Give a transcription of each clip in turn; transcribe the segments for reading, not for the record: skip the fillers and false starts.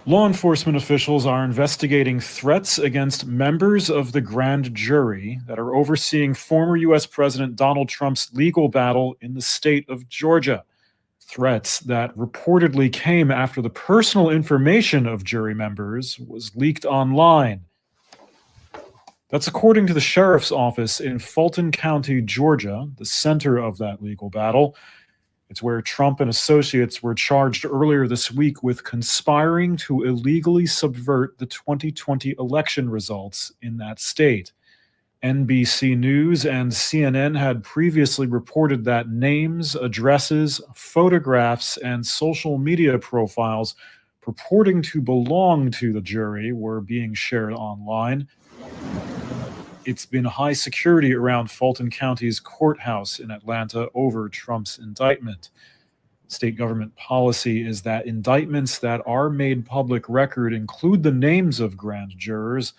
Law enforcement officials are investigating threats against members of the grand jury that are overseeing former U.S. President Donald Trump's legal battle in the state of Georgia. Threats that reportedly came after the personal information of jury members was leaked online. That's according to the sheriff's office in Fulton County, Georgia, the center of that legal battle. It's where Trump and associates were charged earlier this week with conspiring to illegally subvert the 2020 election results in that state. NBC News and CNN had previously reported that names, addresses, photographs, and social media profiles purporting to belong to the jury were being shared online. It's been high security around Fulton County's courthouse in Atlanta over Trump's indictment. State government policy is that indictments that are made public record include the names of grand jurors,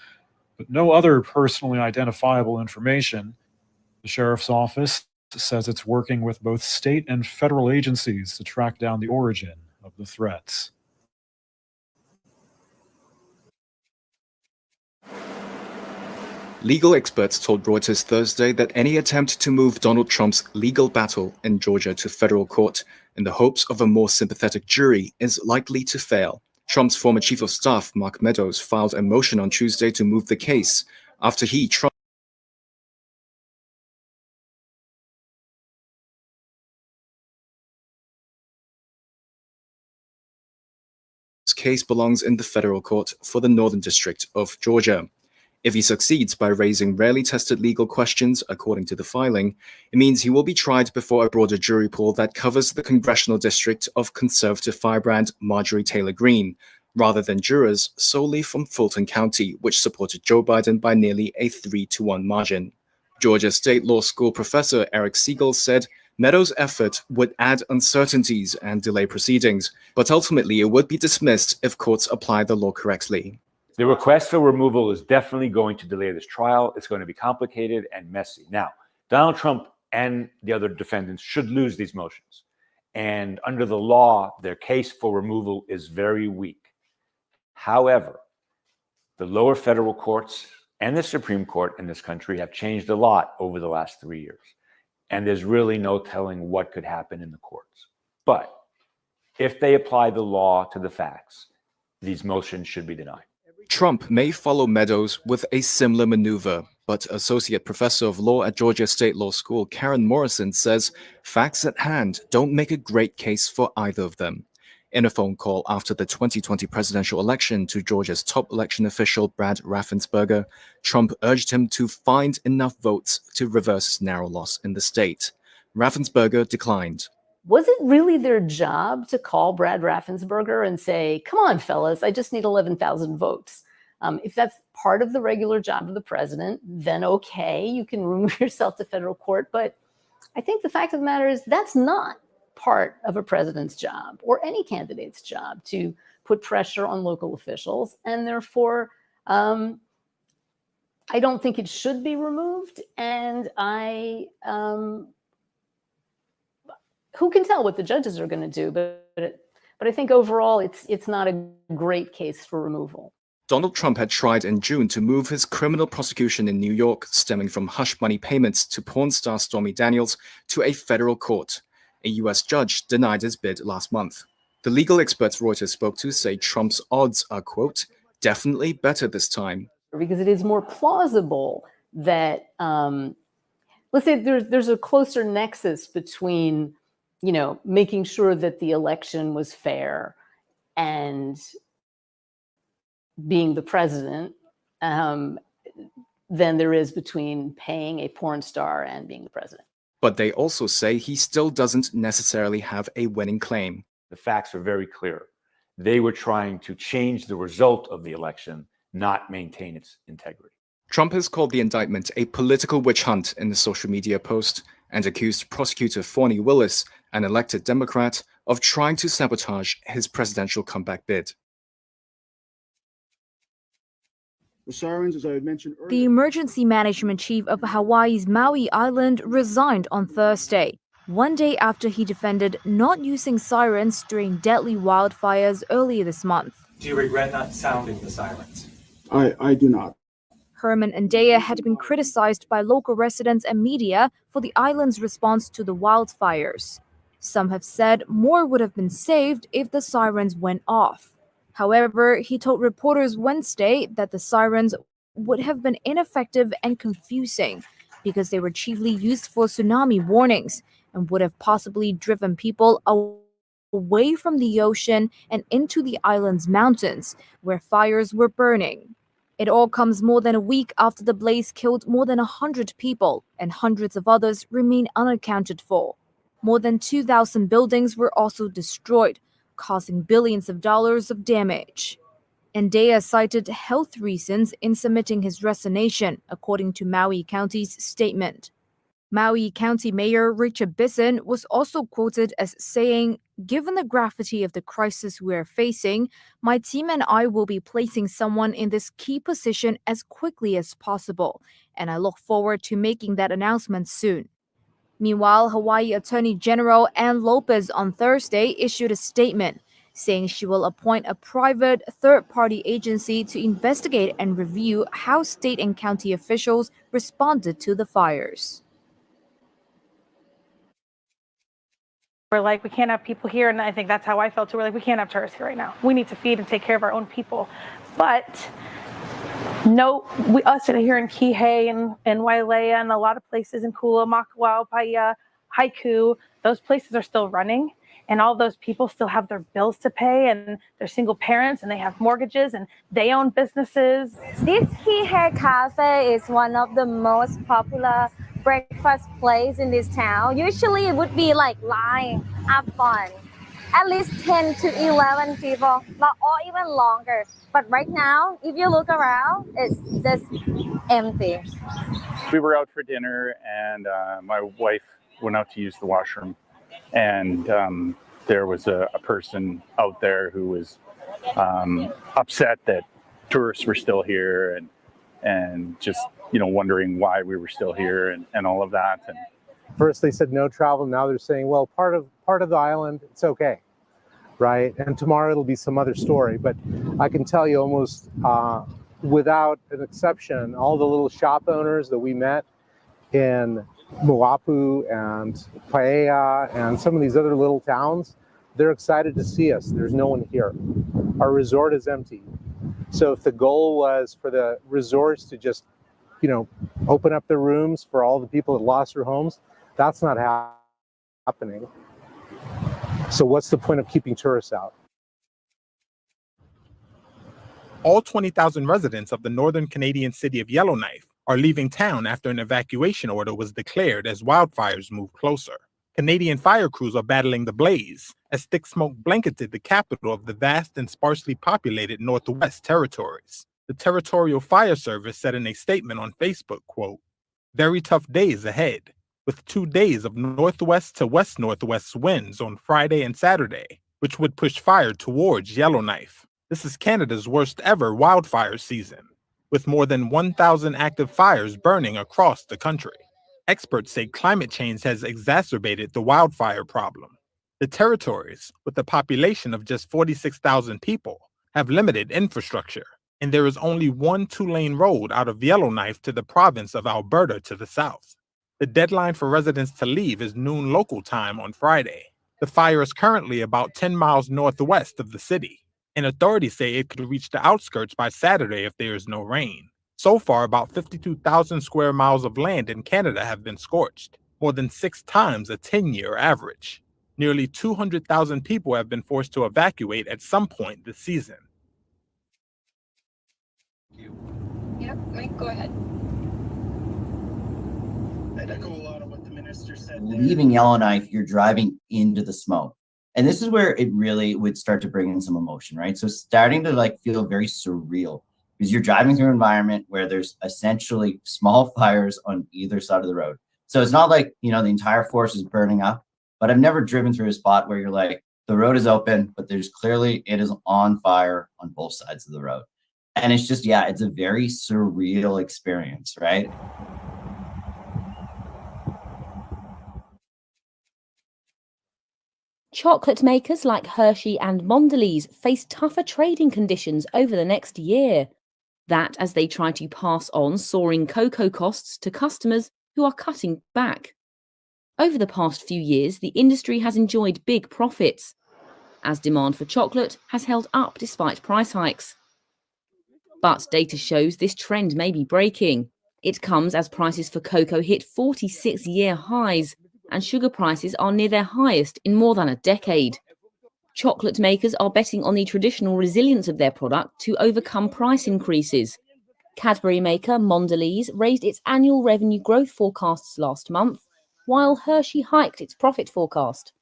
but no other personally identifiable information. The sheriff's office says it's working with both state and federal agencies to track down the origin of the threats. Legal experts told Reuters Thursday that any attempt to move Donald Trump's legal battle in Georgia to federal court in the hopes of a more sympathetic jury is likely to fail. Trump's former chief of staff, Mark Meadows, filed a motion on Tuesday to move the case after Trump's case belongs in the federal court for the Northern District of Georgia. If he succeeds by raising rarely tested legal questions, according to the filing, it means he will be tried before a broader jury pool that covers the congressional district of conservative firebrand Marjorie Taylor Greene, rather than jurors solely from Fulton County, which supported Joe Biden by nearly a 3-1 margin. Georgia State Law School professor Eric Siegel said Meadows' effort would add uncertainties and delay proceedings, but ultimately it would be dismissed if courts apply the law correctly. The request for removal is definitely going to delay this trial. It's going to be complicated and messy. Now, Donald Trump and the other defendants should lose these motions. And under the law, their case for removal is very weak. However, the lower federal courts and the Supreme Court in this country have changed a lot over the last 3 years. And there's really no telling what could happen in the courts. But if they apply the law to the facts, these motions should be denied. Trump may follow Meadows with a similar maneuver, but Associate Professor of Law at Georgia State Law School Karen Morrison says facts at hand don't make a great case for either of them. In a phone call after the 2020 presidential election to Georgia's top election official Brad Raffensperger, Trump urged him to find enough votes to reverse his narrow loss in the state. Raffensperger declined. Was it really their job to call Brad Raffensperger and say, come on, fellas, I just need 11,000 votes? If that's part of the regular job of the president, then okay, you can remove yourself to federal court. But I think the fact of the matter is that's not part of a president's job or any candidate's job to put pressure on local officials. And therefore, I don't think it should be removed. And who can tell what the judges are going to do? But I think overall, it's not a great case for removal. Donald Trump had tried in June to move his criminal prosecution in New York, stemming from hush money payments to porn star Stormy Daniels, to a federal court. A U.S. judge denied his bid last month. The legal experts Reuters spoke to say Trump's odds are, quote, definitely better this time. Because it is more plausible that, let's say there's a closer nexus between, making sure that the election was fair and being the president than there is between paying a porn star and being the president. But they also say he still doesn't necessarily have a winning claim. The facts are very clear. They were trying to change the result of the election, not maintain its integrity. Trump has called the indictment a political witch hunt in a social media post and accused prosecutor Fani Willis, an elected Democrat, of trying to sabotage his presidential comeback bid. The sirens, as I had mentioned earlier. The emergency management chief of Hawaii's Maui Island resigned on Thursday, one day after he defended not using sirens during deadly wildfires earlier this month. Do you regret not sounding the sirens? I do not. Herman and Dea had been criticized by local residents and media for the island's response to the wildfires. Some have said more would have been saved if the sirens went off. However, he told reporters Wednesday that the sirens would have been ineffective and confusing because they were chiefly used for tsunami warnings and would have possibly driven people away from the ocean and into the island's mountains, where fires were burning. It all comes more than a week after the blaze killed more than 100 people and hundreds of others remain unaccounted for. More than 2,000 buildings were also destroyed, causing billions of dollars of damage. Ndea cited health reasons in submitting his resignation, according to Maui County's statement. Maui County Mayor Richard Bisson was also quoted as saying, "Given the gravity of the crisis we are facing, my team and I will be placing someone in this key position as quickly as possible, and I look forward to making that announcement soon." Meanwhile, Hawaii Attorney General Ann Lopez on Thursday issued a statement saying she will appoint a private third-party agency to investigate and review how state and county officials responded to the fires. We're like, we can't have people here, and I think that's how I felt too. We're like, we can't have tourists here right now. We need to feed and take care of our own people. But no, us here in Kihei and Wailea and a lot of places in Kula, Makawao, Paia, Haiku, those places are still running. And all those people still have their bills to pay, and they're single parents, and they have mortgages, and they own businesses. This Kihei Cafe is one of the most popular breakfast place in this town. Usually it would be like line up fun. At least 10 to 11 people, or even longer. But right now, if you look around, it's just empty. We were out for dinner, and my wife went out to use the washroom. And there was a person out there who was upset that tourists were still here and just, wondering why we were still here and all of that. And first they said no travel. Now they're saying, well, part of the island, it's okay, right? And tomorrow it'll be some other story. But I can tell you almost without an exception, all the little shop owners that we met in Moapu and Paea and some of these other little towns, they're excited to see us. There's no one here. Our resort is empty. So if the goal was for the resorts to just, open up their rooms for all the people that lost their homes, that's not happening. So what's the point of keeping tourists out? All 20,000 residents of the northern Canadian city of Yellowknife are leaving town after an evacuation order was declared as wildfires move closer. Canadian fire crews are battling the blaze as thick smoke blanketed the capital of the vast and sparsely populated Northwest Territories. The Territorial Fire Service said in a statement on Facebook, quote, "Very tough days ahead, with 2 days of northwest to west-northwest winds on Friday and Saturday, which would push fire towards Yellowknife. This is Canada's worst ever wildfire season, with more than 1,000 active fires burning across the country. Experts say climate change has exacerbated the wildfire problem. The territories, with a population of just 46,000 people, have limited infrastructure, and there is only one 2-lane road out of Yellowknife to the province of Alberta to the south. The deadline for residents to leave is noon local time on Friday. The fire is currently about 10 miles northwest of the city, and authorities say it could reach the outskirts by Saturday if there is no rain. So far, about 52,000 square miles of land in Canada have been scorched, more than 6 times a 10-year average. Nearly 200,000 people have been forced to evacuate at some point this season. Yep, Mike, go ahead. I'd echo a lot of what the minister said. Leaving Yellowknife, you're driving into the smoke. And this is where it really would start to bring in some emotion, right? So starting to feel very surreal because you're driving through an environment where there's essentially small fires on either side of the road. So it's not like, the entire forest is burning up, but I've never driven through a spot where you're like, the road is open, but it is on fire on both sides of the road. And it's just, it's a very surreal experience, right? Chocolate makers like Hershey and Mondelez face tougher trading conditions over the next year. That as they try to pass on soaring cocoa costs to customers who are cutting back. Over the past few years, the industry has enjoyed big profits, as demand for chocolate has held up despite price hikes. But data shows this trend may be breaking. It comes as prices for cocoa hit 46-year highs, and sugar prices are near their highest in more than a decade. Chocolate makers are betting on the traditional resilience of their product to overcome price increases. Cadbury maker Mondelez raised its annual revenue growth forecasts last month, while Hershey hiked its profit forecast.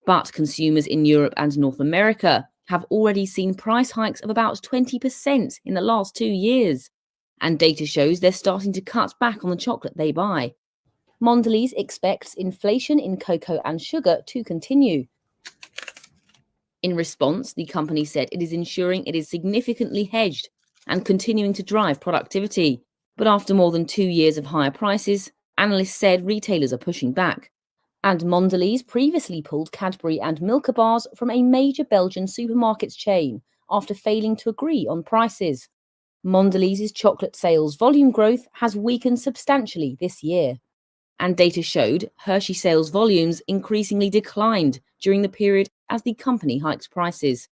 But consumers in Europe and North America have already seen price hikes of about 20% in the last 2 years, and data shows they're starting to cut back on the chocolate they buy. Mondelez expects inflation in cocoa and sugar to continue. In response, the company said it is ensuring it is significantly hedged and continuing to drive productivity. But after more than 2 years of higher prices, analysts said retailers are pushing back. And Mondelez previously pulled Cadbury and Milka bars from a major Belgian supermarkets chain after failing to agree on prices. Mondelez's chocolate sales volume growth has weakened substantially this year. And data showed Hershey sales volumes increasingly declined during the period as the company hiked prices.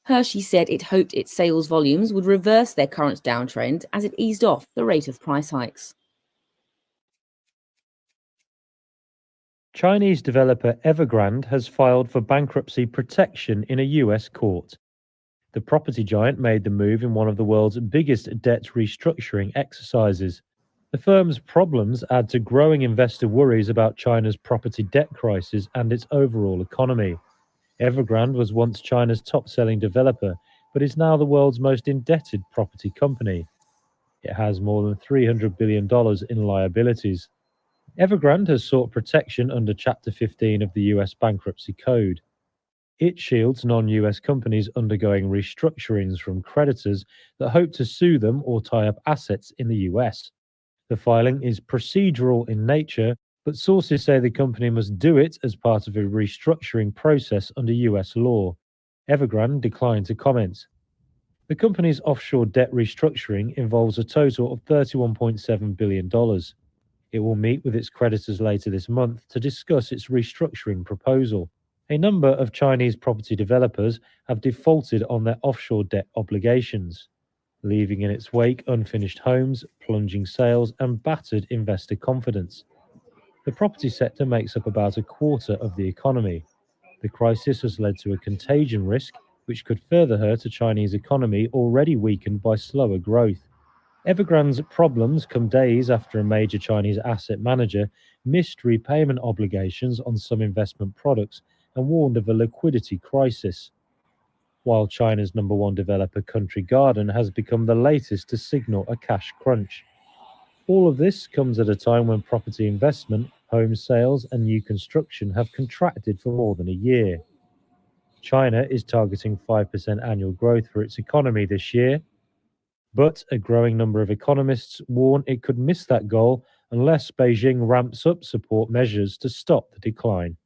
Hershey said it hoped its sales volumes would reverse their current downtrend as it eased off the rate of price hikes. Chinese developer Evergrande has filed for bankruptcy protection in a US court. The property giant made the move in one of the world's biggest debt restructuring exercises. The firm's problems add to growing investor worries about China's property debt crisis and its overall economy. Evergrande was once China's top-selling developer, but is now the world's most indebted property company. It has more than $300 billion in liabilities. Evergrande has sought protection under Chapter 15 of the US Bankruptcy Code. It shields non-US companies undergoing restructurings from creditors that hope to sue them or tie up assets in the US. The filing is procedural in nature, but sources say the company must do it as part of a restructuring process under US law. Evergrande declined to comment. The company's offshore debt restructuring involves a total of $31.7 billion. It will meet with its creditors later this month to discuss its restructuring proposal. A number of Chinese property developers have defaulted on their offshore debt obligations, leaving in its wake unfinished homes, plunging sales, and battered investor confidence. The property sector makes up about a quarter of the economy. The crisis has led to a contagion risk, which could further hurt a Chinese economy already weakened by slower growth. Evergrande's problems come days after a major Chinese asset manager missed repayment obligations on some investment products and warned of a liquidity crisis, while China's number one developer, Country Garden, has become the latest to signal a cash crunch. All of this comes at a time when property investment, home sales, and new construction have contracted for more than a year. China is targeting 5% annual growth for its economy this year, but a growing number of economists warn it could miss that goal unless Beijing ramps up support measures to stop the decline.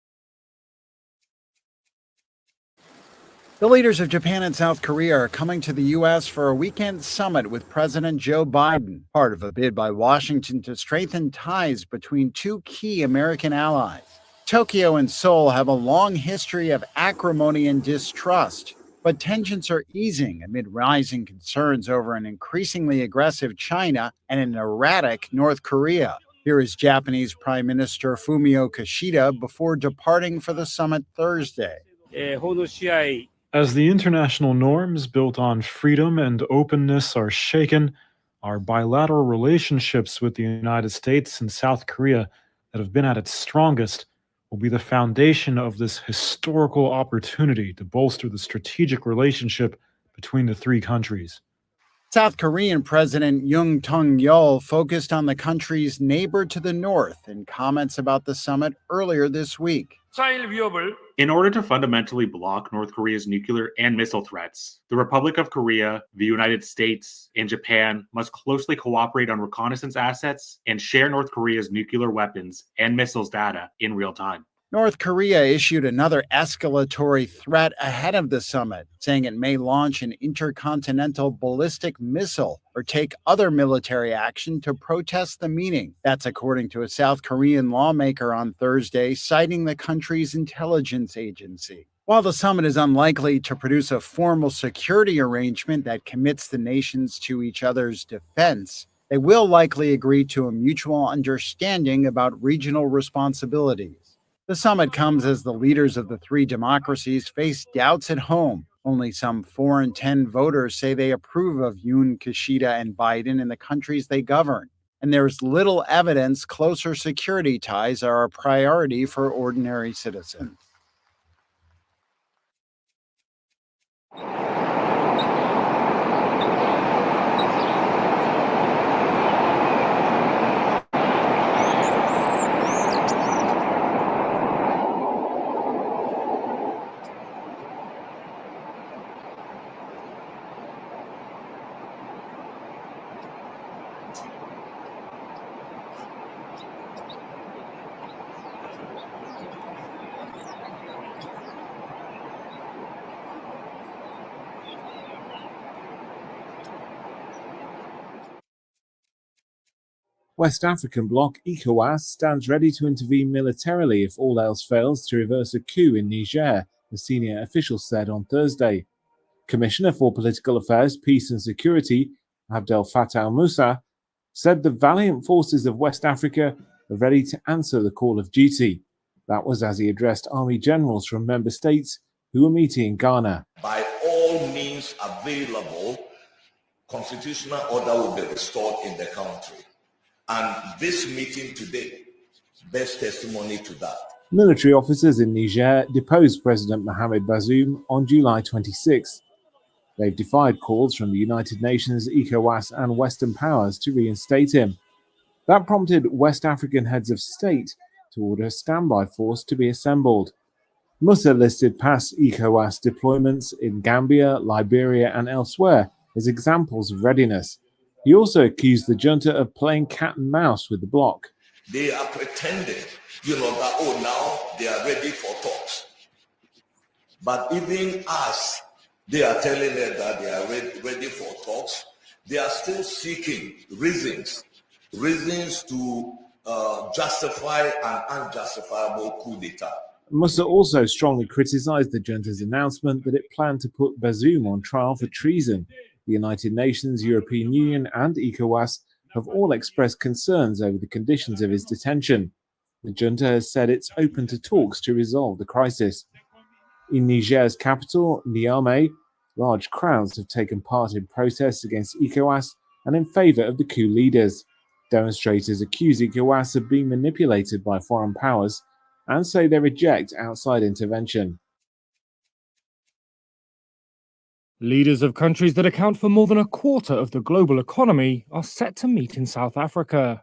The leaders of Japan and South Korea are coming to the U.S. for a weekend summit with President Joe Biden, part of a bid by Washington to strengthen ties between two key American allies. Tokyo and Seoul have a long history of acrimony and distrust, but tensions are easing amid rising concerns over an increasingly aggressive China and an erratic North Korea. Here is Japanese Prime Minister Fumio Kishida before departing for the summit Thursday. As the international norms built on freedom and openness are shaken, our bilateral relationships with the United States and South Korea that have been at its strongest will be the foundation of this historical opportunity to bolster the strategic relationship between the three countries. South Korean President Yoon Tung-yeol focused on the country's neighbor to the north in comments about the summit earlier this week. In order to fundamentally block North Korea's nuclear and missile threats, the Republic of Korea, the United States, and Japan must closely cooperate on reconnaissance assets and share North Korea's nuclear weapons and missiles data in real time. North Korea issued another escalatory threat ahead of the summit, saying it may launch an intercontinental ballistic missile or take other military action to protest the meeting. That's according to a South Korean lawmaker on Thursday, citing the country's intelligence agency. While the summit is unlikely to produce a formal security arrangement that commits the nations to each other's defense, they will likely agree to a mutual understanding about regional responsibilities. The summit comes as the leaders of the three democracies face doubts at home. Only some 4 in 10 voters say they approve of Yoon, Kishida, and Biden in the countries they govern. And there is little evidence closer security ties are a priority for ordinary citizens. West African bloc ECOWAS stands ready to intervene militarily if all else fails to reverse a coup in Niger, the senior official said on Thursday. Commissioner for Political Affairs, Peace and Security, Abdel Fattah al-Musa, said the valiant forces of West Africa are ready to answer the call of duty. That was as he addressed army generals from member states who were meeting in Ghana. By all means available, constitutional order will be restored in the country. And this meeting today bears testimony to that. Military officers in Niger deposed President Mohamed Bazoum on July 26. They've defied calls from the United Nations, ECOWAS and Western powers to reinstate him. That prompted West African heads of state to order a standby force to be assembled. Musa listed past ECOWAS deployments in Gambia, Liberia and elsewhere as examples of readiness. He also accused the junta of playing cat and mouse with the bloc. They are pretending, that, now they are ready for talks. But even as they are telling us that they are ready for talks, they are still seeking reasons to justify an unjustifiable coup d'etat. Musa also strongly criticized the junta's announcement that it planned to put Bazoum on trial for treason. The United Nations, European Union and ECOWAS have all expressed concerns over the conditions of his detention. The junta has said it's open to talks to resolve the crisis. In Niger's capital, Niamey, large crowds have taken part in protests against ECOWAS and in favor of the coup leaders. Demonstrators accuse ECOWAS of being manipulated by foreign powers and say they reject outside intervention. Leaders of countries that account for more than a quarter of the global economy are set to meet in South Africa.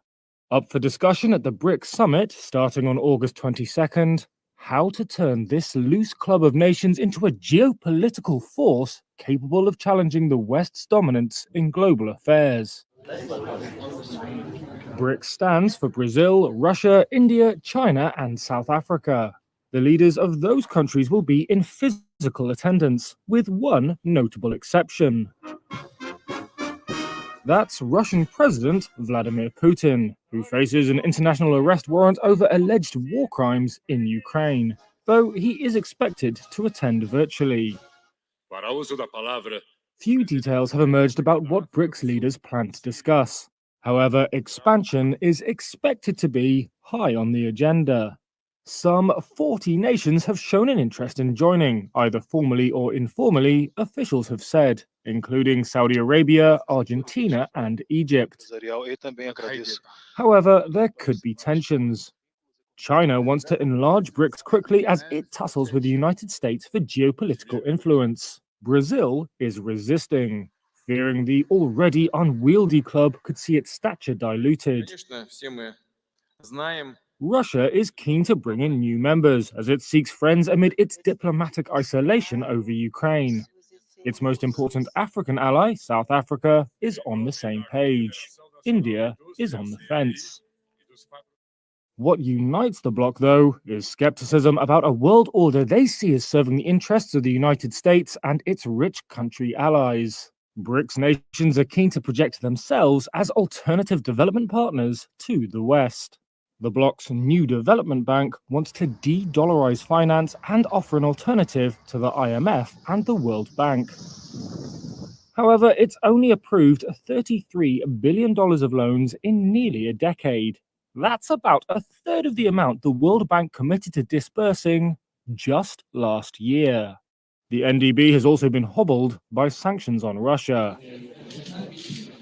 Up for discussion at the BRICS summit starting on August 22nd, how to turn this loose club of nations into a geopolitical force capable of challenging the West's dominance in global affairs. BRICS stands for Brazil, Russia, India, China, and South Africa. The leaders of those countries will be in physical attendance, with one notable exception. That's Russian President Vladimir Putin, who faces an international arrest warrant over alleged war crimes in Ukraine, though he is expected to attend virtually. Few details have emerged about what BRICS leaders plan to discuss. However, expansion is expected to be high on the agenda. Some 40 nations have shown an interest in joining, either formally or informally, officials have said, including Saudi Arabia, Argentina, and Egypt. However, there could be tensions. China wants to enlarge BRICS quickly as it tussles with the United States for geopolitical influence. Brazil is resisting, fearing the already unwieldy club could see its stature diluted. Russia is keen to bring in new members as it seeks friends amid its diplomatic isolation over Ukraine. Its most important African ally, South Africa, is on the same page. India is on the fence. What unites the bloc, though, is skepticism about a world order they see as serving the interests of the United States and its rich country allies. BRICS nations are keen to project themselves as alternative development partners to the West. The bloc's new development bank wants to de-dollarize finance and offer an alternative to the IMF and the World Bank. However, it's only approved $33 billion of loans in nearly a decade. That's about a third of the amount the World Bank committed to disbursing just last year. The NDB has also been hobbled by sanctions on Russia.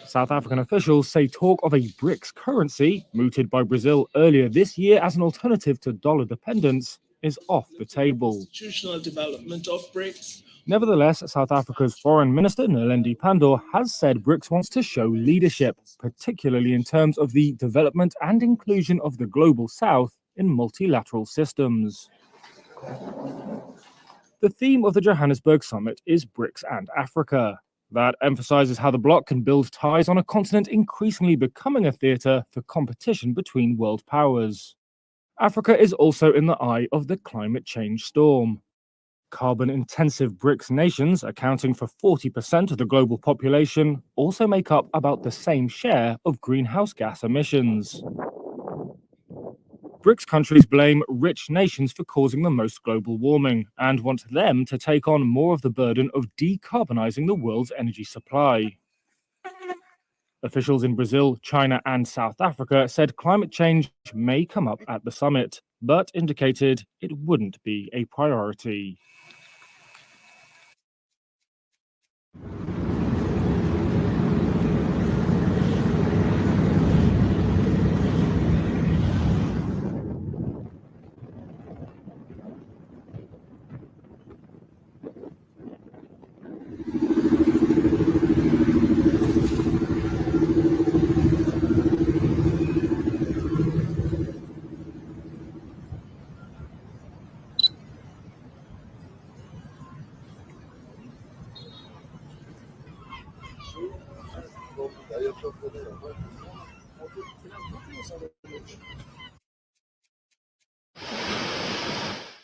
South African officials say talk of a BRICS currency, mooted by Brazil earlier this year as an alternative to dollar dependence, is off the table. Institutional development of BRICS. Nevertheless, South Africa's Foreign Minister Naledi Pandor has said BRICS wants to show leadership, particularly in terms of the development and inclusion of the Global South in multilateral systems. The theme of the Johannesburg summit is BRICS and Africa. That emphasizes how the bloc can build ties on a continent increasingly becoming a theater for competition between world powers. Africa is also in the eye of the climate change storm. Carbon-intensive BRICS nations, accounting for 40% of the global population, also make up about the same share of greenhouse gas emissions. BRICS countries blame rich nations for causing the most global warming and want them to take on more of the burden of decarbonizing the world's energy supply. Officials in Brazil, China, and South Africa said climate change may come up at the summit, but indicated it wouldn't be a priority.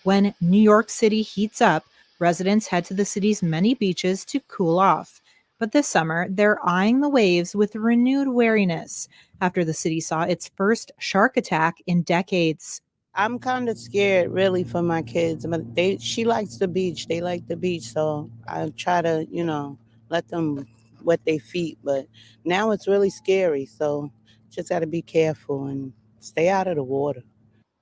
When New York City heats up, residents head to the city's many beaches to cool off. But this summer, they're eyeing the waves with renewed wariness after the city saw its first shark attack in decades. I'm kind of scared, really, for my kids. But she likes the beach. They like the beach, so I try to, let them wet their feet. But now it's really scary, so just got to be careful and stay out of the water.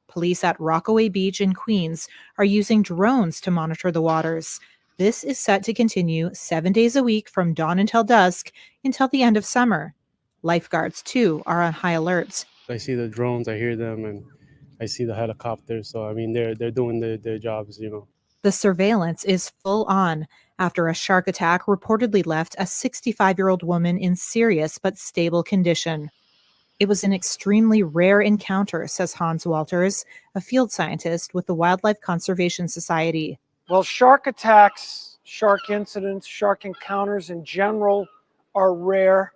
Police at Rockaway Beach in Queens are using drones to monitor the waters. This is set to continue 7 days a week from dawn until dusk until the end of summer. Lifeguards, too, are on high alert. I see the drones, I hear them, and I see the helicopters. So, I mean, they're doing their jobs, The surveillance is full on after a shark attack reportedly left a 65-year-old woman in serious but stable condition. It was an extremely rare encounter, says Hans Walters, a field scientist with the Wildlife Conservation Society. Well, shark attacks, shark incidents, shark encounters in general are rare.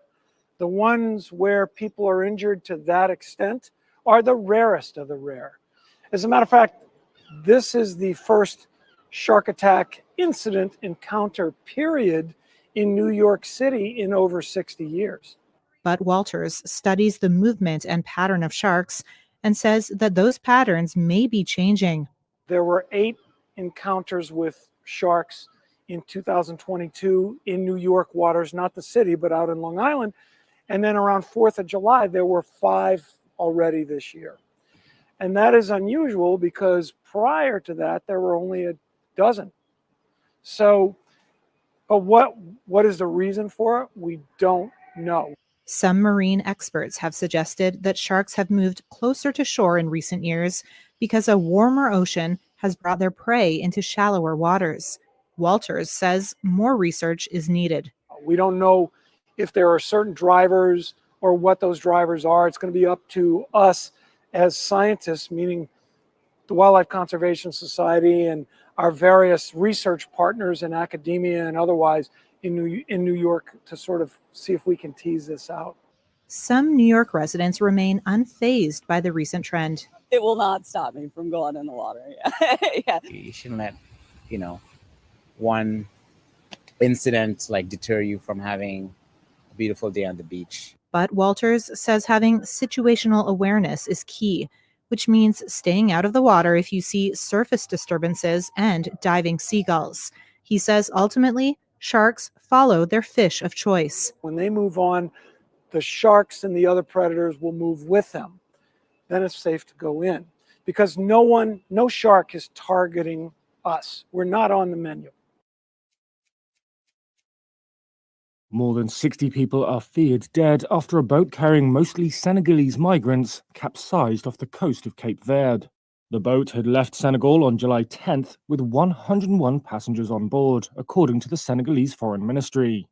The ones where people are injured to that extent are the rarest of the rare. As a matter of fact, this is the first shark attack incident encounter period in New York City in over 60 years. But Walters studies the movement and pattern of sharks and says that those patterns may be changing. There were 8 encounters with sharks in 2022 in New York waters, not the city, but out in Long Island. And then around 4th of July, there were 5 already this year. And that is unusual because prior to that, there were only a dozen. So, but what is the reason for it? We don't know. Some marine experts have suggested that sharks have moved closer to shore in recent years because a warmer ocean has brought their prey into shallower waters. Walters says more research is needed. We don't know if there are certain drivers or what those drivers are. It's going to be up to us as scientists, meaning the Wildlife Conservation Society and our various research partners in academia and otherwise in New York, to sort of see if we can tease this out. Some New York residents remain unfazed by the recent trend. It will not stop me from going in the water. Yeah. You shouldn't let, one incident deter you from having a beautiful day on the beach. But Walters says having situational awareness is key, which means staying out of the water if you see surface disturbances and diving seagulls. He says ultimately, sharks follow their fish of choice. When they move on, the sharks and the other predators will move with them. Then it's safe to go in because no shark is targeting us. We're not on the menu. More than 60 people are feared dead after a boat carrying mostly Senegalese migrants capsized off the coast of Cape Verde. The boat had left Senegal on July 10th with 101 passengers on board, according to the Senegalese Foreign Ministry.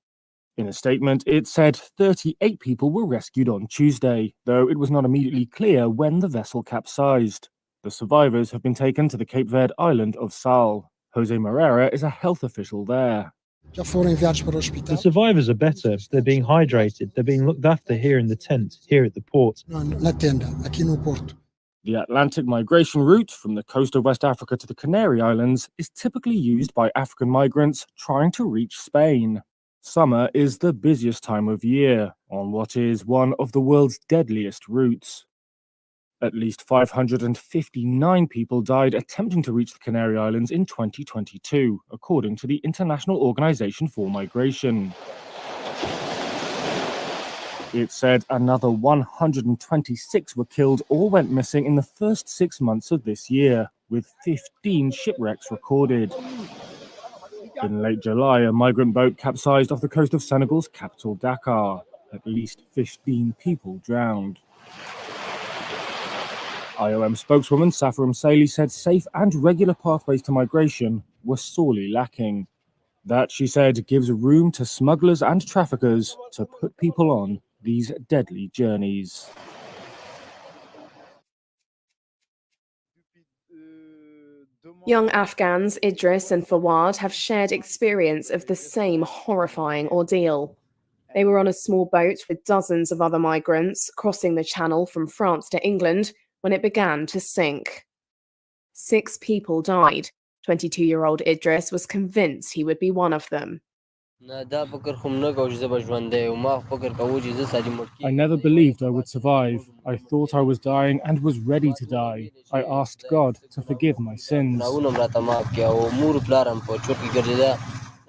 In a statement, it said 38 people were rescued on Tuesday, though it was not immediately clear when the vessel capsized. The survivors have been taken to the Cape Verde island of Sal. Jose Moreira is a health official there. The survivors are better. They're being hydrated. They're being looked after here in the tent, here at the port. The Atlantic migration route from the coast of West Africa to the Canary Islands is typically used by African migrants trying to reach Spain. Summer is the busiest time of year on what is one of the world's deadliest routes. At least 559 people died attempting to reach the Canary Islands in 2022, according to the International Organization for Migration. It said another 126 were killed or went missing in the first 6 months of this year, with 15 shipwrecks recorded. In late July, a migrant boat capsized off the coast of Senegal's capital, Dakar. At least 15 people drowned. IOM spokeswoman Safaram Saleh said safe and regular pathways to migration were sorely lacking. That, she said, gives room to smugglers and traffickers to put people on these deadly journeys. Young Afghans Idris and Fawad have shared experience of the same horrifying ordeal. They were on a small boat with dozens of other migrants crossing the channel from France to England when it began to sink. 6 people died. 22-year-old Idris was convinced he would be one of them. I never believed I would survive. I thought I was dying and was ready to die. I asked God to forgive my sins. I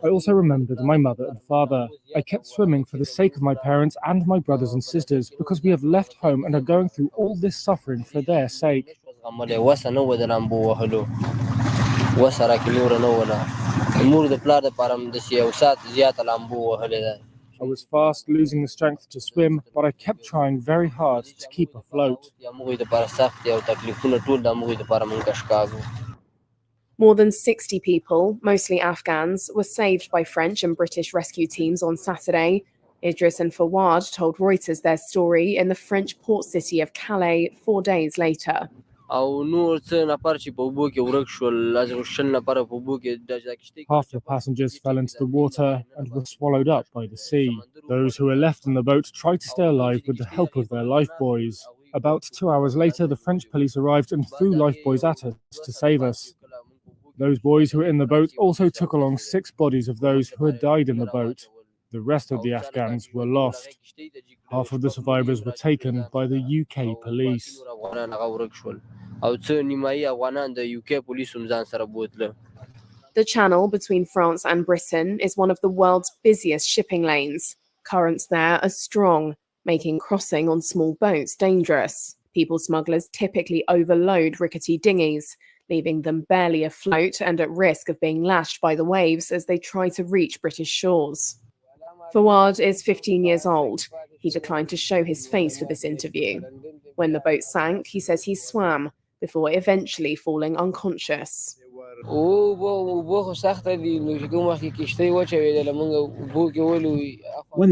also remembered my mother and father. I kept swimming for the sake of my parents and my brothers and sisters because we have left home and are going through all this suffering for their sake. I was fast losing the strength to swim, but I kept trying very hard to keep afloat. More than 60 people, mostly Afghans, were saved by French and British rescue teams on Saturday. Idris and Fawad told Reuters their story in the French port city of Calais 4 days later. Half the passengers fell into the water and were swallowed up by the sea. Those who were left in the boat tried to stay alive with the help of their lifebuoys. About 2 hours later, the French police arrived and threw lifebuoys at us to save us. Those boys who were in the boat also took along 6 bodies of those who had died in the boat. The rest of the Afghans were lost. Half of the survivors were taken by the UK police. The channel between France and Britain is one of the world's busiest shipping lanes. Currents there are strong, making crossing on small boats dangerous. People smugglers typically overload rickety dinghies, leaving them barely afloat and at risk of being lashed by the waves as they try to reach British shores. Fawad is 15 years old. He declined to show his face for this interview. When the boat sank, he says he swam before eventually falling unconscious. When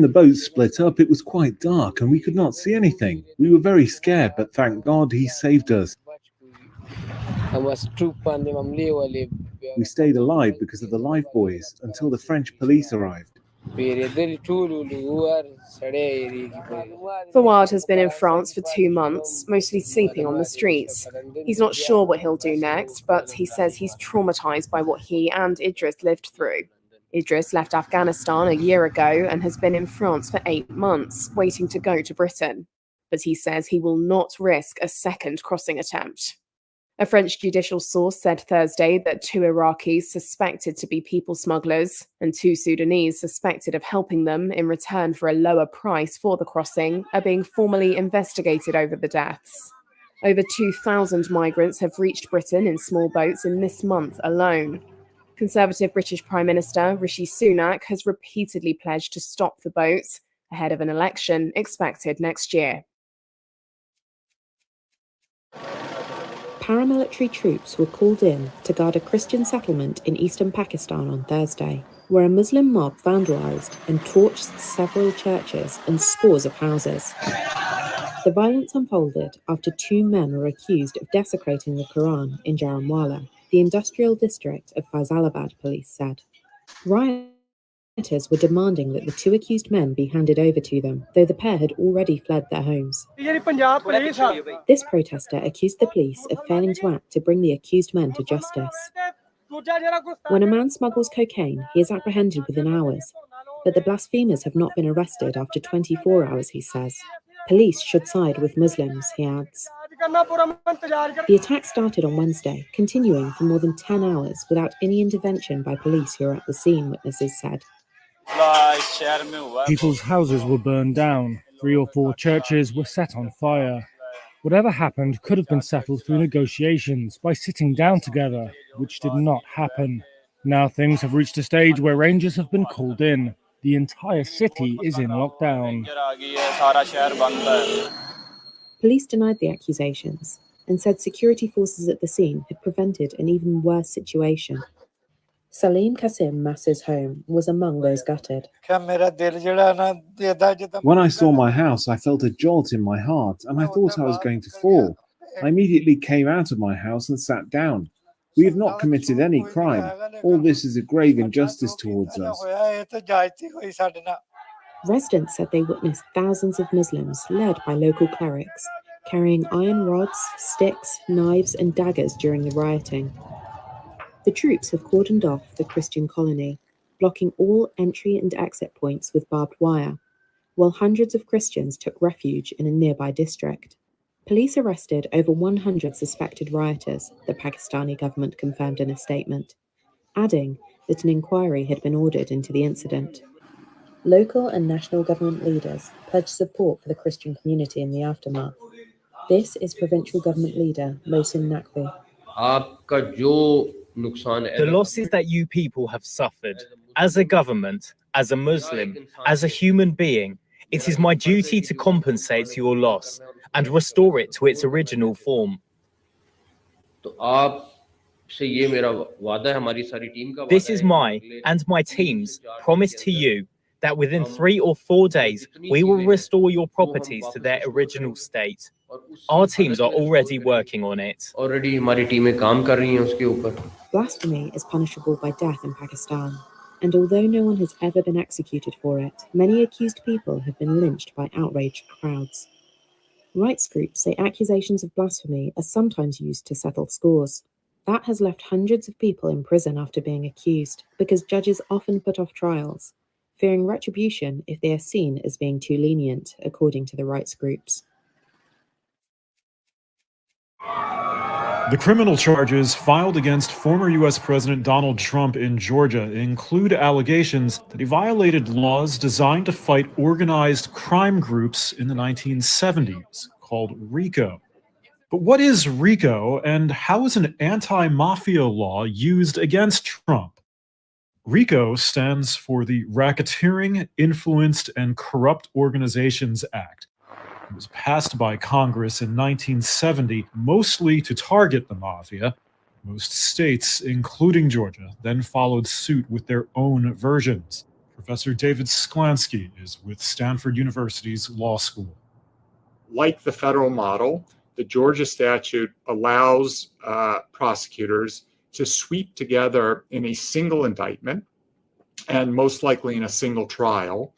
the boat split up, it was quite dark and we could not see anything. We were very scared, but thank God he saved us. We stayed alive because of the lifebuoys until the French police arrived. Fawad has been in France for 2 months, mostly sleeping on the streets. He's not sure what he'll do next, but he says he's traumatized by what he and Idris lived through. Idris left Afghanistan a year ago and has been in France for 8 months, waiting to go to Britain. But he says he will not risk a second crossing attempt. A French judicial source said Thursday that 2 Iraqis suspected to be people smugglers and 2 Sudanese suspected of helping them in return for a lower price for the crossing are being formally investigated over the deaths. Over 2,000 migrants have reached Britain in small boats in this month alone. Conservative British Prime Minister Rishi Sunak has repeatedly pledged to stop the boats ahead of an election expected next year. Paramilitary troops were called in to guard a Christian settlement in eastern Pakistan on Thursday, where a Muslim mob vandalized and torched several churches and scores of houses. The violence unfolded after 2 men were accused of desecrating the Quran in Jaramwala, the industrial district of Faisalabad, police said. Rioters were demanding that the 2 accused men be handed over to them, though the pair had already fled their homes. This protester accused the police of failing to act to bring the accused men to justice. When a man smuggles cocaine, he is apprehended within hours, but the blasphemers have not been arrested after 24 hours, he says. Police should side with Muslims, he adds. The attack started on Wednesday, continuing for more than 10 hours without any intervention by police who were at the scene, witnesses said. People's houses were burned down. 3 or 4 churches were set on fire. Whatever happened could have been settled through negotiations by sitting down together, which did not happen. Now things have reached a stage where rangers have been called in. The entire city is in lockdown. Police denied the accusations and said security forces at the scene had prevented an even worse situation. Salim Qasim Mas's home was among those gutted. When I saw my house, I felt a jolt in my heart and I thought I was going to fall. I immediately came out of my house and sat down. We have not committed any crime. All this is a grave injustice towards us. Residents said they witnessed thousands of Muslims, led by local clerics, carrying iron rods, sticks, knives, and daggers during the rioting. The troops have cordoned off the Christian colony, blocking all entry and exit points with barbed wire, while hundreds of Christians took refuge in a nearby district. Police arrested over 100 suspected rioters, the Pakistani government confirmed in a statement, adding that an inquiry had been ordered into the incident. Local and national government leaders pledged support for the Christian community in the aftermath. This is provincial government leader Mohsin Naqvi. The losses that you people have suffered, as a government, as a Muslim, as a human being, it is my duty to compensate your loss and restore it to its original form. This is my and my team's promise to you that within 3 or 4 days, we will restore your properties to their original state. Our teams are already working on it. Blasphemy is punishable by death in Pakistan, and although no one has ever been executed for it, many accused people have been lynched by outraged crowds. Rights groups say accusations of blasphemy are sometimes used to settle scores. That has left hundreds of people in prison after being accused, because judges often put off trials, fearing retribution if they are seen as being too lenient, according to the rights groups. The criminal charges filed against former U.S. President Donald Trump in Georgia include allegations that he violated laws designed to fight organized crime groups in the 1970s, called RICO. But what is RICO, and how is an anti-mafia law used against Trump? RICO stands for the Racketeering, Influenced, and Corrupt Organizations Act. It was passed by Congress in 1970, mostly to target the mafia. Most states, including Georgia, then followed suit with their own versions. Professor David Sklansky is with Stanford University's law school. Like the federal model, the Georgia statute allows prosecutors to sweep together in a single indictment and most likely in a single trial,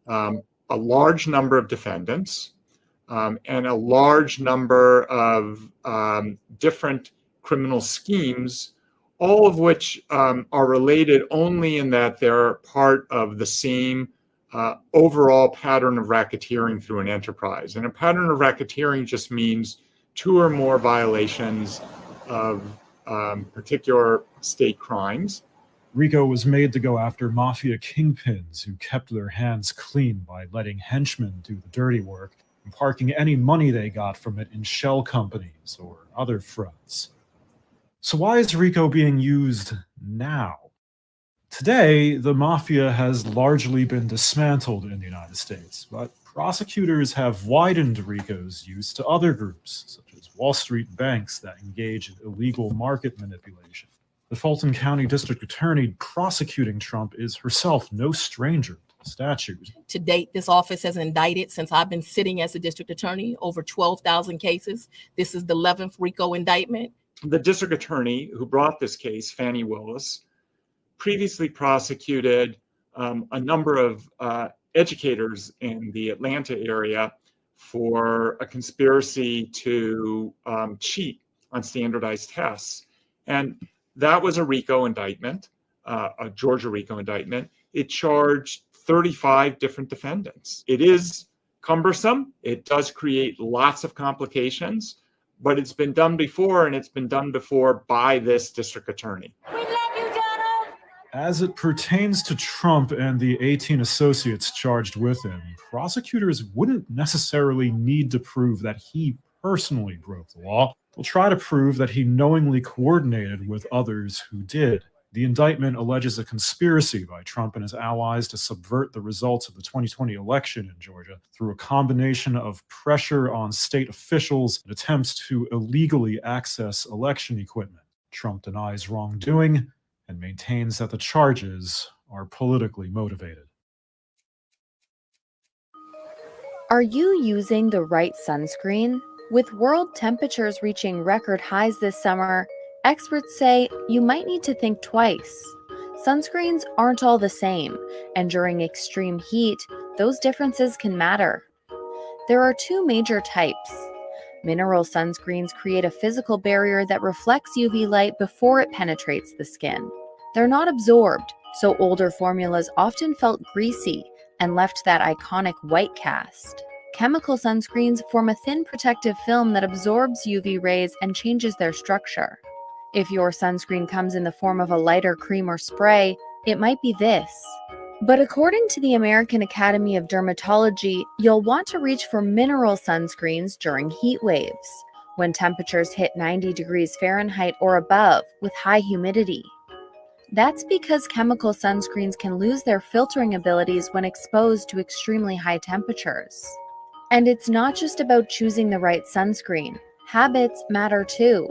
a large number of defendants, and a large number of different criminal schemes, all of which are related only in that they're part of the same overall pattern of racketeering through an enterprise. And a pattern of racketeering just means two or more violations of particular state crimes. RICO was made to go after mafia kingpins who kept their hands clean by letting henchmen do the dirty work and parking any money they got from it in shell companies or other fronts. So why is RICO being used now? Today, the mafia has largely been dismantled in the United States, but prosecutors have widened RICO's use to other groups, such as Wall Street banks that engage in illegal market manipulation. The Fulton County District Attorney prosecuting Trump is herself no stranger to the statute. To date, this office has indicted, since I've been sitting as a district attorney, over 12,000 cases. This is the 11th RICO indictment. The district attorney who brought this case, Fannie Willis, previously prosecuted a number of educators in the Atlanta area for a conspiracy to cheat on standardized tests. And that was a RICO indictment, a Georgia RICO indictment. It charged 35 different defendants. It is cumbersome. It does create lots of complications, but it's been done before, and it's been done before by this district attorney. As it pertains to Trump and the 18 associates charged with him, prosecutors wouldn't necessarily need to prove that he personally broke the law. They'll try to prove that he knowingly coordinated with others who did. The indictment alleges a conspiracy by Trump and his allies to subvert the results of the 2020 election in Georgia through a combination of pressure on state officials and attempts to illegally access election equipment. Trump denies wrongdoing and maintains that the charges are politically motivated. Are you using the right sunscreen? With world temperatures reaching record highs this summer, experts say you might need to think twice. Sunscreens aren't all the same, and during extreme heat, those differences can matter. There are two major types. Mineral sunscreens create a physical barrier that reflects UV light before it penetrates the skin. They're not absorbed, so older formulas often felt greasy and left that iconic white cast. Chemical sunscreens form a thin protective film that absorbs UV rays and changes their structure. If your sunscreen comes in the form of a lighter cream or spray, it might be this. But according to the American Academy of Dermatology, you'll want to reach for mineral sunscreens during heat waves, when temperatures hit 90 degrees Fahrenheit or above with high humidity. That's because chemical sunscreens can lose their filtering abilities when exposed to extremely high temperatures. And it's not just about choosing the right sunscreen. Habits matter too.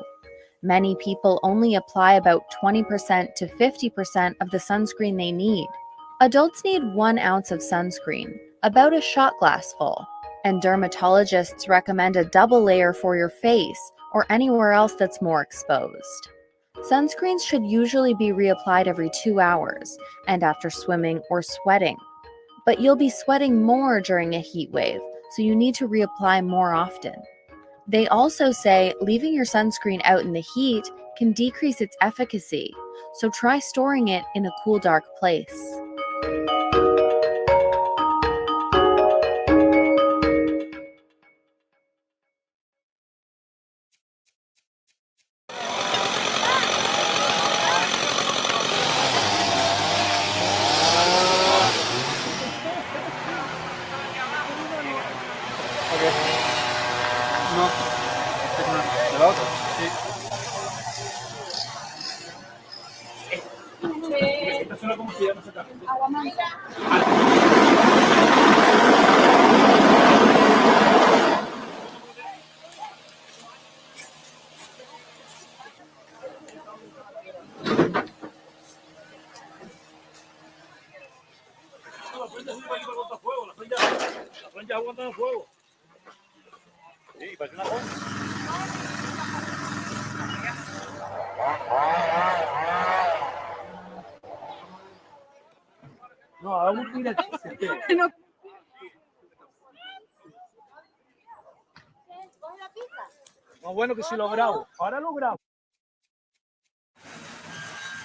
Many people only apply about 20% to 50% of the sunscreen they need. Adults need 1 ounce of sunscreen, about a shot glass full, and dermatologists recommend a double layer for your face or anywhere else that's more exposed. Sunscreens should usually be reapplied every 2 hours and after swimming or sweating. But you'll be sweating more during a heat wave, so you need to reapply more often. They also say leaving your sunscreen out in the heat can decrease its efficacy, so try storing it in a cool, dark place.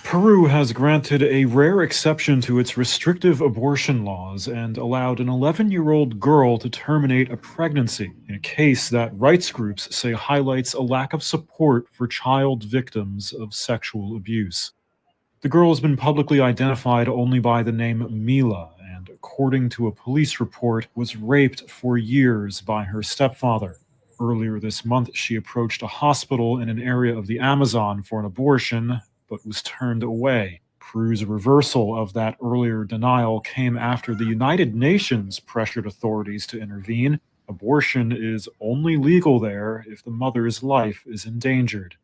Peru has granted a rare exception to its restrictive abortion laws and allowed an 11-year-old girl to terminate a pregnancy in a case that rights groups say highlights a lack of support for child victims of sexual abuse. The girl has been publicly identified only by the name Mila and, according to a police report, was raped for years by her stepfather. Earlier this month, she approached a hospital in an area of the Amazon for an abortion, but was turned away. Peru's reversal of that earlier denial came after the United Nations pressured authorities to intervene. Abortion is only legal there if the mother's life is endangered.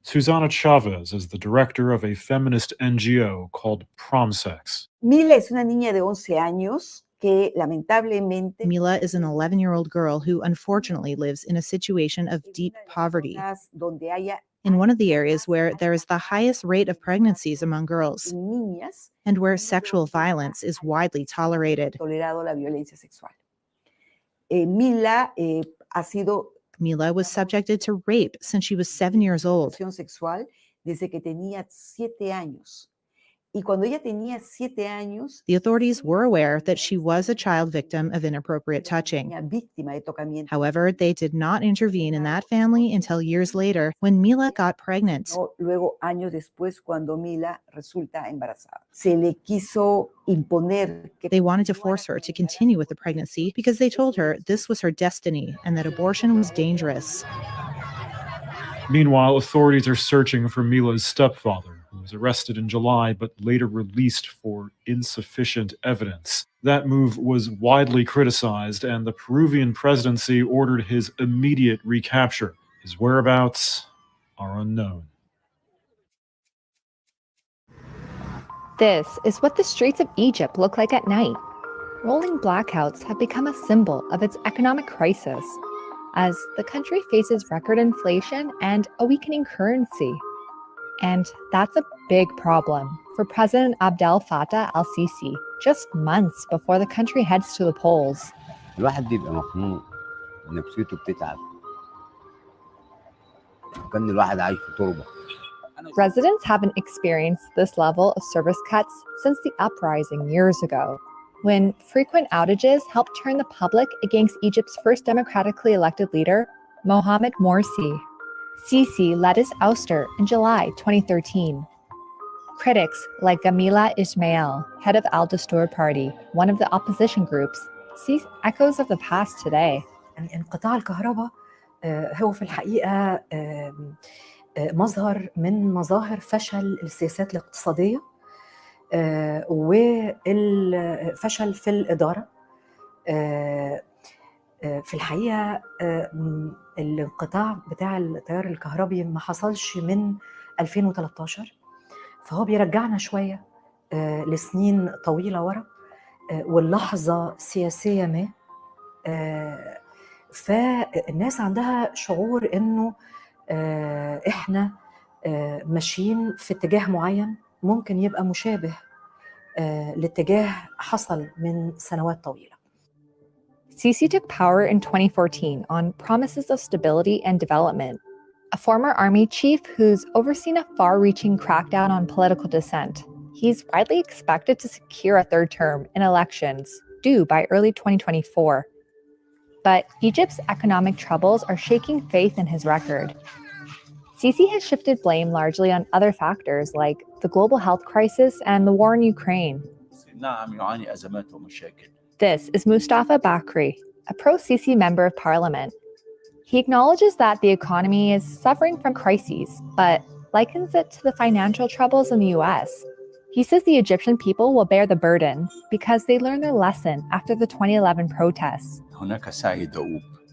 Susana Chavez is the director of a feminist NGO called Promsex. Mila es una niña de 11 años que lamentablemente Mila is an 11-year-old girl who unfortunately lives in a situation of deep poverty, donde haya in one of the areas where there is the highest rate of pregnancies among girls, niñas and where sexual violence is widely tolerated. tolerado la violencia sexual. Mila ha sido Mila was subjected to rape since she was 7 years old. sexual desde que tenía 7 años. Y cuando ella tenía 7 años, The authorities were aware that she was a child victim of inappropriate touching. víctima de tocamiento. However, they did not intervene in that family until years later when Mila got pregnant. Luego, años después, cuando Mila resulta embarazada. Se le quiso imponer que They wanted to force her to continue with the pregnancy because they told her this was her destiny and that abortion was dangerous. Meanwhile, authorities are searching for Mila's stepfather, who was arrested in July but later released for insufficient evidence. That move was widely criticized, and the Peruvian presidency ordered his immediate recapture. His whereabouts are unknown. This is what the streets of Egypt look like at night. Rolling blackouts have become a symbol of its economic crisis, as the country faces record inflation and a weakening currency. And that's a big problem for President Abdel Fattah al-Sisi, just months before the country heads to the polls. الواحد بيبقى مخنوق نفسيته بتتعب كان الواحد عايش في تربة. Residents haven't experienced this level of service cuts since the uprising years ago, when frequent outages helped turn the public against Egypt's first democratically elected leader, Mohamed Morsi. Sisi led his ouster in July 2013. Critics like Gamila Ismail, head of Al Dastur Party, one of the opposition groups, sees echoes of the past today. انقطاع الكهرباء هو في الحقيقة مظهر من مظاهر فشل السياسات الاقتصادية والفشل في الإدارة. في الحقيقة الانقطاع بتاع التيار الكهربي ما حصلش من 2013، فهو بيرجعنا شوية لسنين طويلة ورا واللحظة سياسية ما، فالناس عندها شعور إنه إحنا ماشيين في اتجاه معين ممكن يبقى مشابه لاتجاه حصل من سنوات طويلة. Sisi took power in 2014 on promises of stability and development. A former army chief who's overseen a far-reaching crackdown on political dissent, he's widely expected to secure a third term in elections due by early 2024. But Egypt's economic troubles are shaking faith in his record. Sisi has shifted blame largely on other factors like the global health crisis and the war in Ukraine. This is Mustafa Bakri, a pro-Sisi member of parliament. He acknowledges that the economy is suffering from crises, but likens it to the financial troubles in the US. He says the Egyptian people will bear the burden because they learned their lesson after the 2011 protests.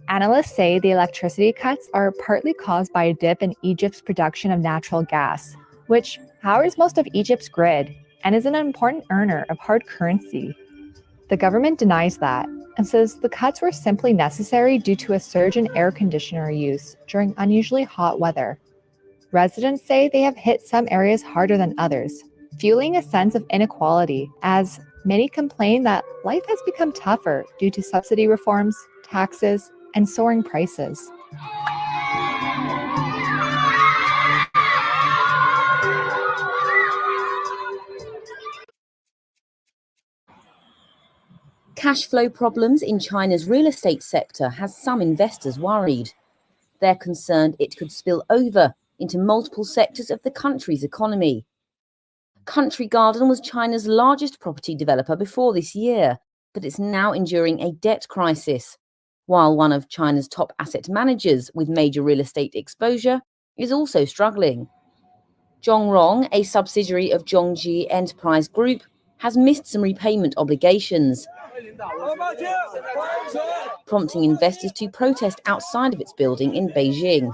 Analysts say the electricity cuts are partly caused by a dip in Egypt's production of natural gas, which powers most of Egypt's grid and is an important earner of hard currency. The government denies that and says the cuts were simply necessary due to a surge in air conditioner use during unusually hot weather. Residents say they have hit some areas harder than others, fueling a sense of inequality as Many complain that life has become tougher due to subsidy reforms, taxes, and soaring prices. Cash flow problems in China's real estate sector has some investors worried. They're concerned it could spill over into multiple sectors of the country's economy. Country Garden was China's largest property developer before this year, but it's now enduring a debt crisis, while one of China's top asset managers with major real estate exposure is also struggling. Zhongrong, a subsidiary of Zhongji Enterprise Group, has missed some repayment obligations, prompting investors to protest outside of its building in Beijing.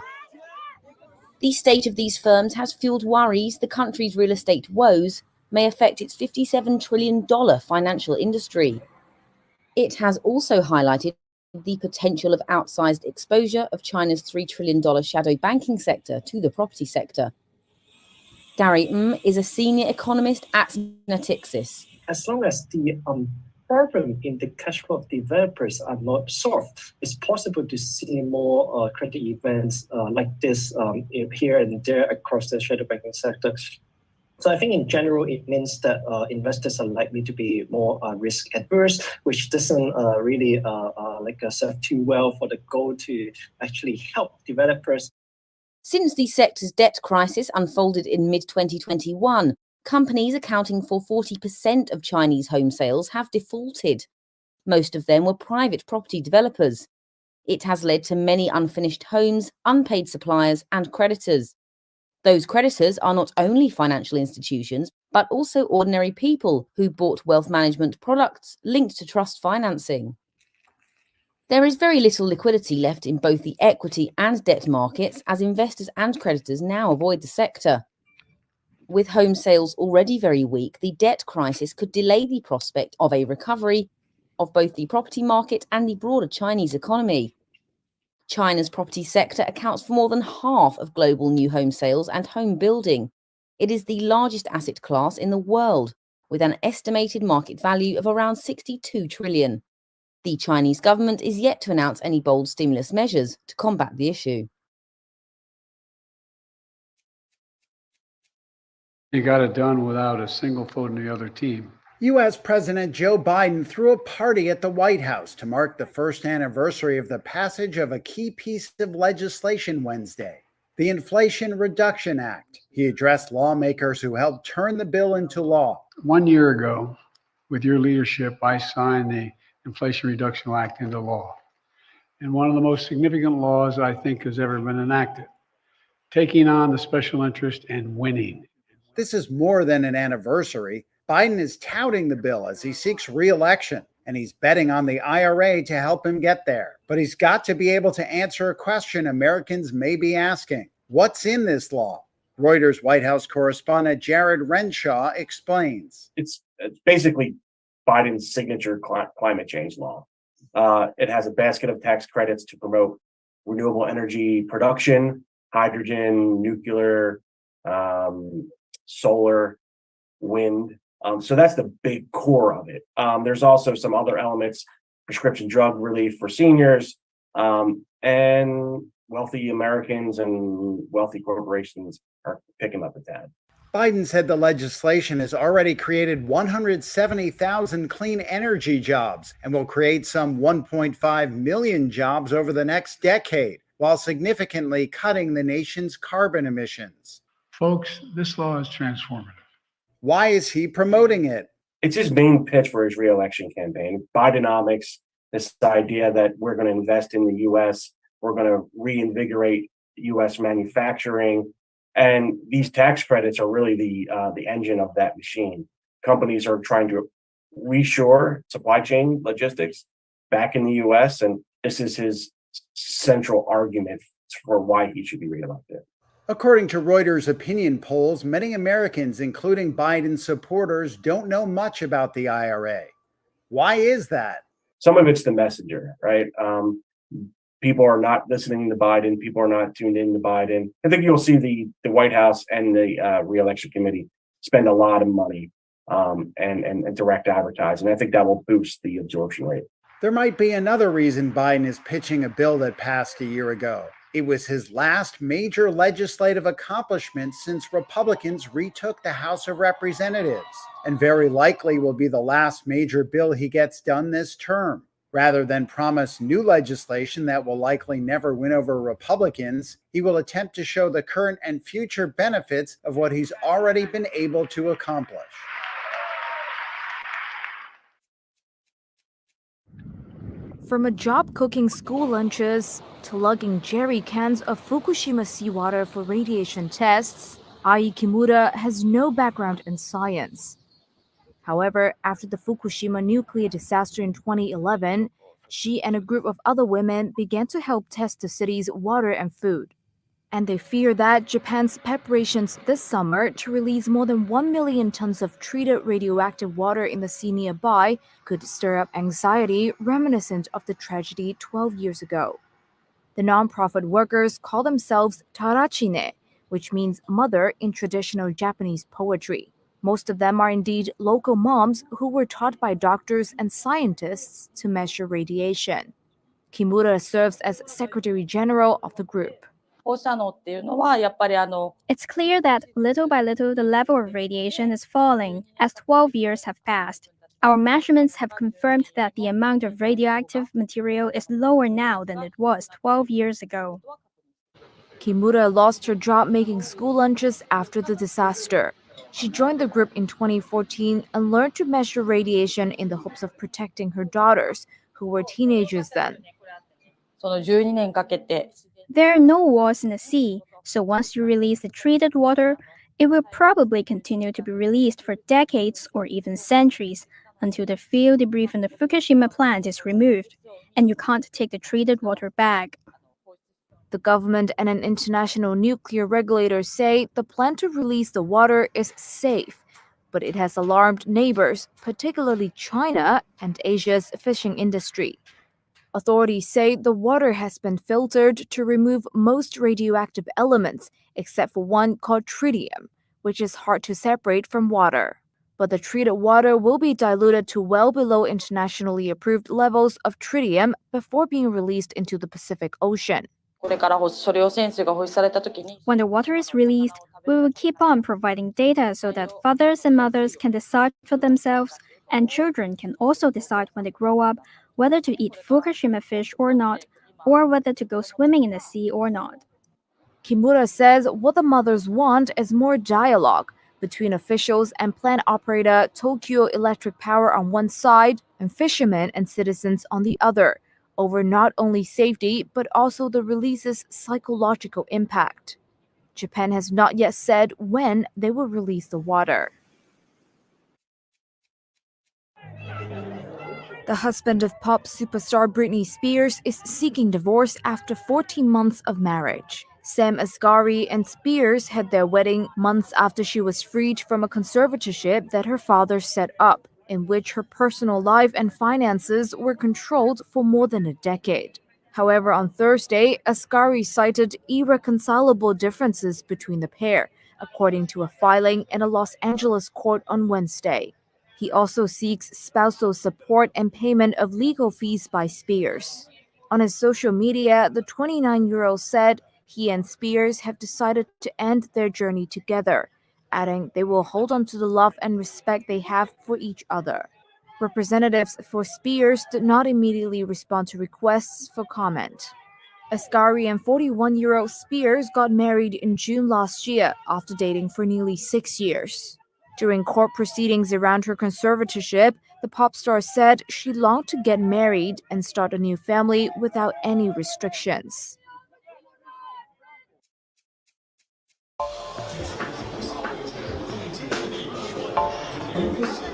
The state of these firms has fueled worries the country's real estate woes may affect its $57 trillion financial industry. It has also highlighted the potential of outsized exposure of China's $3 trillion shadow banking sector to the property sector. Gary is a senior economist at Natixis. As long as the problem in the cash flow of developers are not solved, it's possible to see more credit events like this here and there across the shadow banking sector. So I think in general, it means that investors are likely to be more risk adverse, which doesn't really serve too well for the goal to actually help developers. Since the sector's debt crisis unfolded in mid-2021, companies accounting for 40% of Chinese home sales have defaulted. Most of them were private property developers. It has led to many unfinished homes, unpaid suppliers, and creditors. Those creditors are not only financial institutions, but also ordinary people who bought wealth management products linked to trust financing. There is very little liquidity left in both the equity and debt markets as investors and creditors now avoid the sector. With home sales already very weak, the debt crisis could delay the prospect of a recovery of both the property market and the broader Chinese economy. China's property sector accounts for more than half of global new home sales and home building. It is the largest asset class in the world, with an estimated market value of around 62 trillion. The Chinese government is yet to announce any bold stimulus measures to combat the issue. He got it done without a single vote in the other team. U.S. President Joe Biden threw a party at the White House to mark the first anniversary of the passage of a key piece of legislation Wednesday, the Inflation Reduction Act. He addressed lawmakers who helped turn the bill into law. 1 year ago, with your leadership, I signed the Inflation Reduction Act into law. And one of the most significant laws I think has ever been enacted, taking on the special interest and winning. This is more than an anniversary. Biden is touting the bill as he seeks re-election, and he's betting on the IRA to help him get there. But he's got to be able to answer a question Americans may be asking. What's in this law? Reuters White House correspondent Jared Renshaw explains. It's basically Biden's signature climate change law. It has a basket of tax credits to promote renewable energy production, hydrogen, nuclear, solar, wind. So that's the big core of it. There's also some other elements, prescription drug relief for seniors, and wealthy Americans and wealthy corporations are picking up the tab. Biden said the legislation has already created 170,000 clean energy jobs and will create some 1.5 million jobs over the next decade, while significantly cutting the nation's carbon emissions. Folks, this law is transformative. Why is he promoting it? It's his main pitch for his re-election campaign. Bidenomics, this idea that we're going to invest in the U.S., we're going to reinvigorate U.S. manufacturing, and these tax credits are really the engine of that machine. Companies are trying to reshore supply chain logistics back in the U.S., and this is his central argument for why he should be reelected. According to Reuters opinion polls, many Americans, including Biden supporters, don't know much about the IRA. Why is that? Some of it's the messenger, right? People are not listening to Biden. People are not tuned in to Biden. I think you'll see the White House and the re-election committee spend a lot of money and direct advertising. I think that will boost the absorption rate. There might be another reason Biden is pitching a bill that passed a year ago. It was his last major legislative accomplishment since Republicans retook the House of Representatives, and very likely will be the last major bill he gets done this term. Rather than promise new legislation that will likely never win over Republicans, he will attempt to show the current and future benefits of what he's already been able to accomplish. From a job cooking school lunches to lugging jerry cans of Fukushima seawater for radiation tests, Ai Kimura has no background in science. However, after the Fukushima nuclear disaster in 2011, she and a group of other women began to help test the city's water and food. And they fear that Japan's preparations this summer to release more than 1 million tons of treated radioactive water in the sea nearby could stir up anxiety reminiscent of the tragedy 12 years ago. The nonprofit workers call themselves Tarachine, which means mother in traditional Japanese poetry. Most of them are indeed local moms who were taught by doctors and scientists to measure radiation. Kimura serves as Secretary General of the group. It's clear that little by little the level of radiation is falling as 12 years have passed. Our measurements have confirmed that the amount of radioactive material is lower now than it was 12 years ago. Kimura lost her job making school lunches after the disaster. She joined the group in 2014 and learned to measure radiation in the hopes of protecting her daughters, who were teenagers then. There are no walls in the sea, so once you release the treated water, it will probably continue to be released for decades or even centuries until the fuel debris from the Fukushima plant is removed, and you can't take the treated water back. The government and an international nuclear regulator say the plan to release the water is safe, but it has alarmed neighbors, particularly China and Asia's fishing industry. Authorities say the water has been filtered to remove most radioactive elements, except for one called tritium, which is hard to separate from water. But the treated water will be diluted to well below internationally approved levels of tritium before being released into the Pacific Ocean. When the water is released, we will keep on providing data so that fathers and mothers can decide for themselves, and children can also decide when they grow up whether to eat Fukushima fish or not, or whether to go swimming in the sea or not. Kimura says what the mothers want is more dialogue between officials and plant operator Tokyo Electric Power on one side and fishermen and citizens on the other, over not only safety but also the release's psychological impact. Japan has not yet said when they will release the water. The husband of pop superstar Britney Spears is seeking divorce after 14 months of marriage. Sam Asghari and Spears had their wedding months after she was freed from a conservatorship that her father set up, in which her personal life and finances were controlled for more than a decade. However, on Thursday, Asghari cited irreconcilable differences between the pair, according to a filing in a Los Angeles court on Wednesday. He also seeks spousal support and payment of legal fees by Spears. On his social media, the 29-year-old said he and Spears have decided to end their journey together, adding they will hold on to the love and respect they have for each other. Representatives for Spears did not immediately respond to requests for comment. Asghari and 41-year-old Spears got married in June last year after dating for nearly 6 years. During court proceedings around her conservatorship, the pop star said she longed to get married and start a new family without any restrictions. Thank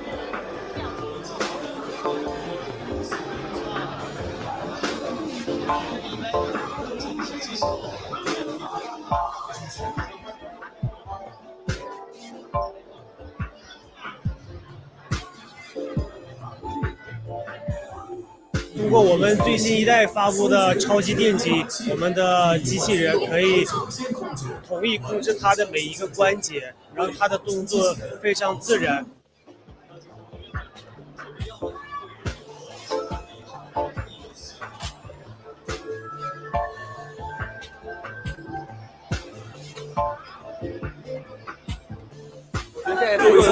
通过我们最新一代发布的超级电机，我们的机器人可以统一控制它的每一个关节，让它的动作非常自然。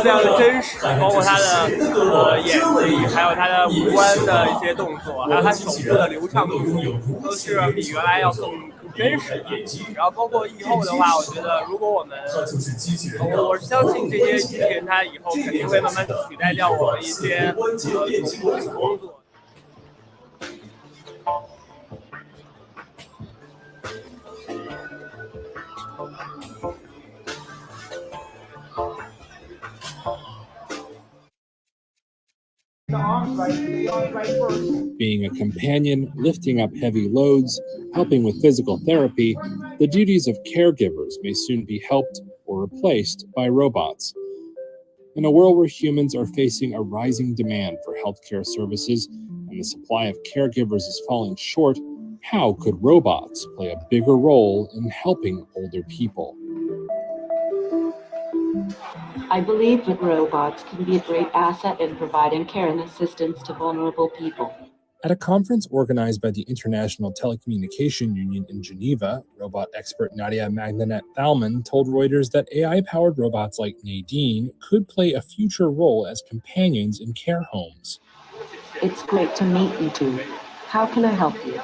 非常的真实，包括他的演技，还有他的五官的一些动作，还有他手部的流畅度，都是比原来要更真实的。然后包括以后的话，我觉得如果我相信这些机器人，它以后肯定会慢慢取代掉我们一些重复性工作。Being a companion, lifting up heavy loads, helping with physical therapy, the duties of caregivers may soon be helped or replaced by robots. In a world where humans are facing a rising demand for healthcare services and the supply of caregivers is falling short, how could robots play a bigger role in helping older people? I believe that robots can be a great asset in providing care and assistance to vulnerable people. At a conference organized by the International Telecommunication Union in Geneva, robot expert Nadia Magdanet-Thalmann told Reuters that AI-powered robots like Nadine could play a future role as companions in care homes. It's great to meet you two. How can I help you?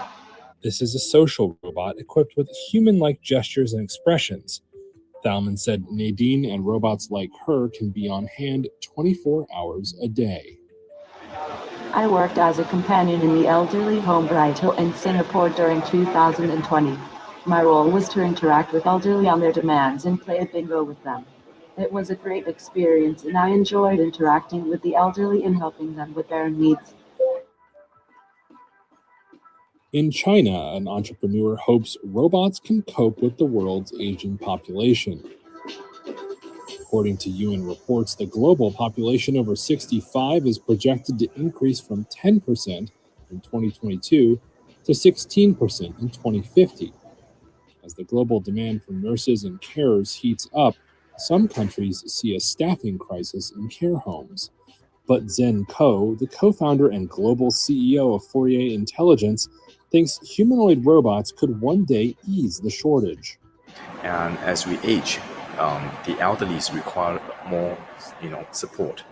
This is a social robot equipped with human-like gestures and expressions. Thalmann said Nadine and robots like her can be on hand 24 hours a day. I worked as a companion in the elderly home RICO in Singapore during 2020. My role was to interact with elderly on their demands and play a bingo with them. It was a great experience, and I enjoyed interacting with the elderly and helping them with their needs. In China, an entrepreneur hopes robots can cope with the world's aging population. According to UN reports, the global population over 65 is projected to increase from 10% in 2022 to 16% in 2050. As the global demand for nurses and carers heats up, some countries see a staffing crisis in care homes. But Zhen Ko, the co-founder and global CEO of Fourier Intelligence, thinks humanoid robots could one day ease the shortage. And as we age, the elderly require more, support.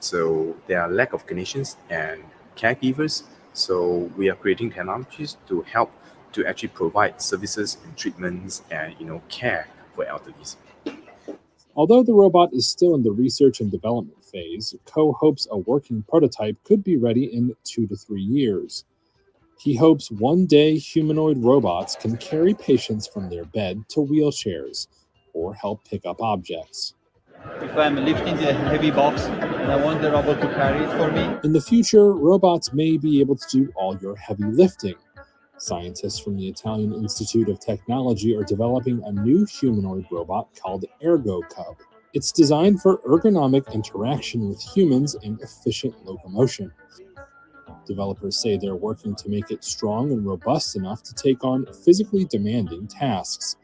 So there are lack of clinicians and caregivers. So we are creating technologies to help to actually provide services and treatments and care for elderly. Although the robot is still in the research and development phase, Ko hopes a working prototype could be ready in 2 to 3 years. He hopes one day humanoid robots can carry patients from their bed to wheelchairs or help pick up objects. If I'm lifting the heavy box and I want the robot to carry it for me. In the future, robots may be able to do all your heavy lifting. Scientists from the Italian Institute of Technology are developing a new humanoid robot called Ergo Cub. It's designed for ergonomic interaction with humans and efficient locomotion. Developers say they're working to make it strong and robust enough to take on physically demanding tasks.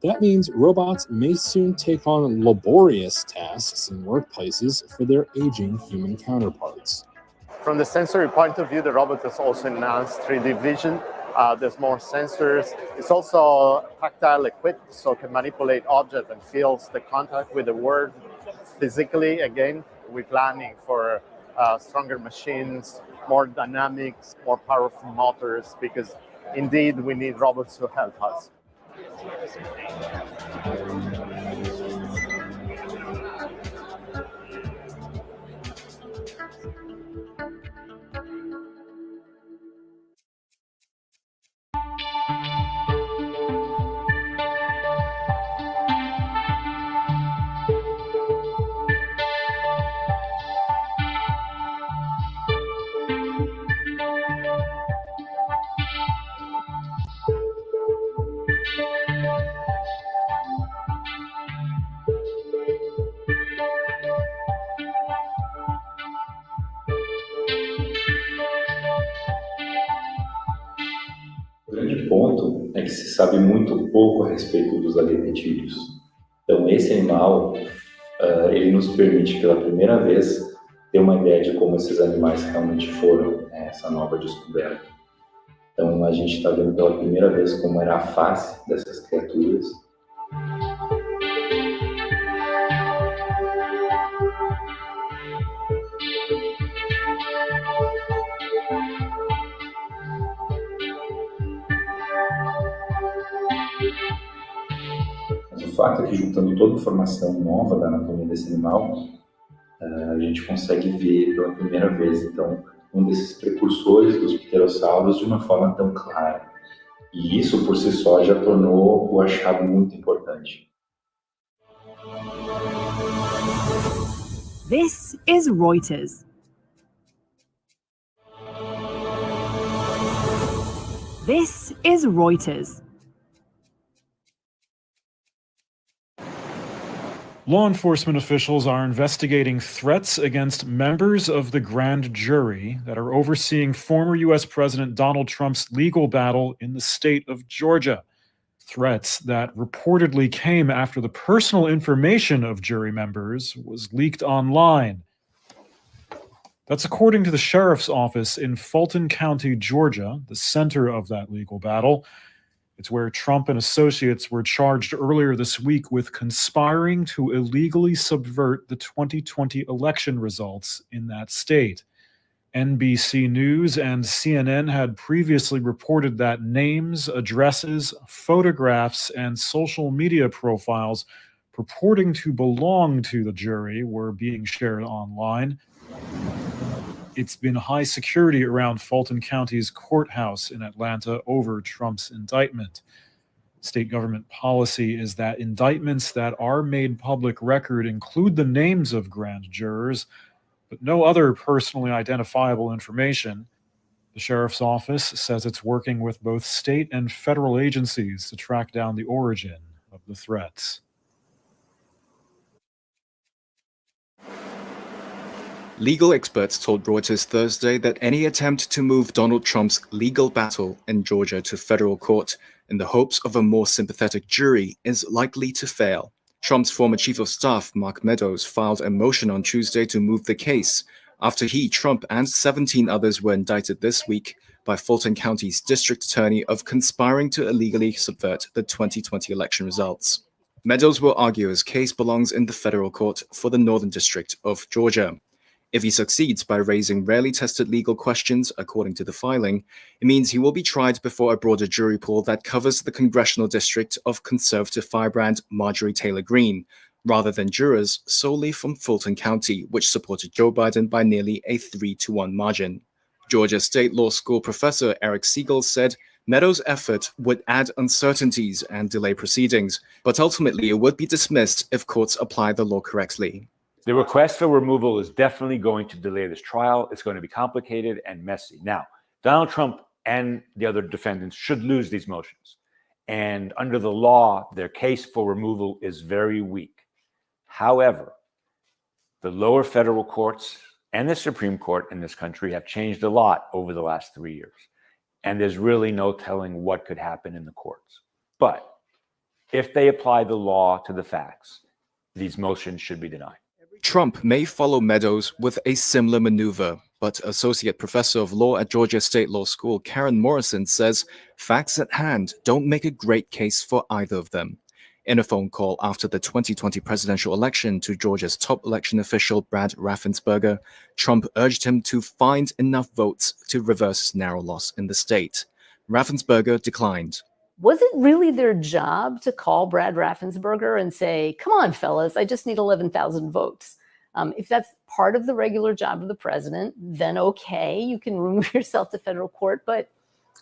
That means robots may soon take on laborious tasks in workplaces for their aging human counterparts. From the sensory point of view, the robot has also enhanced 3D vision. There's more sensors. It's also tactile equipped, so it can manipulate objects and feels the contact with the world physically. Again, we're planning for stronger machines, more dynamics, more powerful motors, because indeed we need robots to help us. O grande ponto é que se sabe muito pouco a respeito dos lagartixídeos. Então, esse animal, ele nos permite, pela primeira vez, ter uma ideia de como esses animais realmente foram, essa nova descoberta. Então, a gente está vendo pela primeira vez como era a face dessas criaturas. fato é que, juntando toda a informação nova da anatomia desse animal, a gente consegue ver pela primeira vez, então, um desses precursores dos pterossauros de uma forma tão clara. E isso, por si só, já tornou o achado muito importante. This is Reuters. This is Reuters. Law enforcement officials are investigating threats against members of the grand jury that are overseeing former U.S. President Donald Trump's legal battle in the state of Georgia. Threats that reportedly came after the personal information of jury members was leaked online. That's according to the sheriff's office in Fulton County, Georgia, the center of that legal battle. It's where Trump and associates were charged earlier this week with conspiring to illegally subvert the 2020 election results in that state. NBC News and CNN had previously reported that names, addresses, photographs, and social media profiles purporting to belong to the jury were being shared online. It's been high security around Fulton County's courthouse in Atlanta over Trump's indictment. State government policy is that indictments that are made public record include the names of grand jurors, but no other personally identifiable information. The sheriff's office says it's working with both state and federal agencies to track down the origin of the threats. Legal experts told Reuters Thursday that any attempt to move Donald Trump's legal battle in Georgia to federal court in the hopes of a more sympathetic jury is likely to fail. Trump's former chief of staff, Mark Meadows, filed a motion on Tuesday to move the case after he, Trump, and 17 others were indicted this week by Fulton County's district attorney of conspiring to illegally subvert the 2020 election results. Meadows will argue his case belongs in the federal court for the Northern District of Georgia. If he succeeds by raising rarely tested legal questions, according to the filing, it means he will be tried before a broader jury pool that covers the congressional district of conservative firebrand Marjorie Taylor Greene, rather than jurors solely from Fulton County, which supported Joe Biden by nearly a 3-1 margin. Georgia State Law School professor Eric Siegel said Meadows' effort would add uncertainties and delay proceedings, but ultimately it would be dismissed if courts apply the law correctly. The request for removal is definitely going to delay this trial. It's going to be complicated and messy. Now, Donald Trump and the other defendants should lose these motions. And under the law, their case for removal is very weak. However, the lower federal courts and the Supreme Court in this country have changed a lot over the last 3 years. And there's really no telling what could happen in the courts. But if they apply the law to the facts, these motions should be denied. Trump may follow Meadows with a similar maneuver, but Associate Professor of Law at Georgia State Law School Karen Morrison says facts at hand don't make a great case for either of them. In a phone call after the 2020 presidential election to Georgia's top election official Brad Raffensperger, Trump urged him to find enough votes to reverse his narrow loss in the state. Raffensperger declined. Was it really their job to call Brad Raffensperger and say, come on, fellas, I just need 11,000 votes? If that's part of the regular job of the president, then okay, you can remove yourself to federal court. But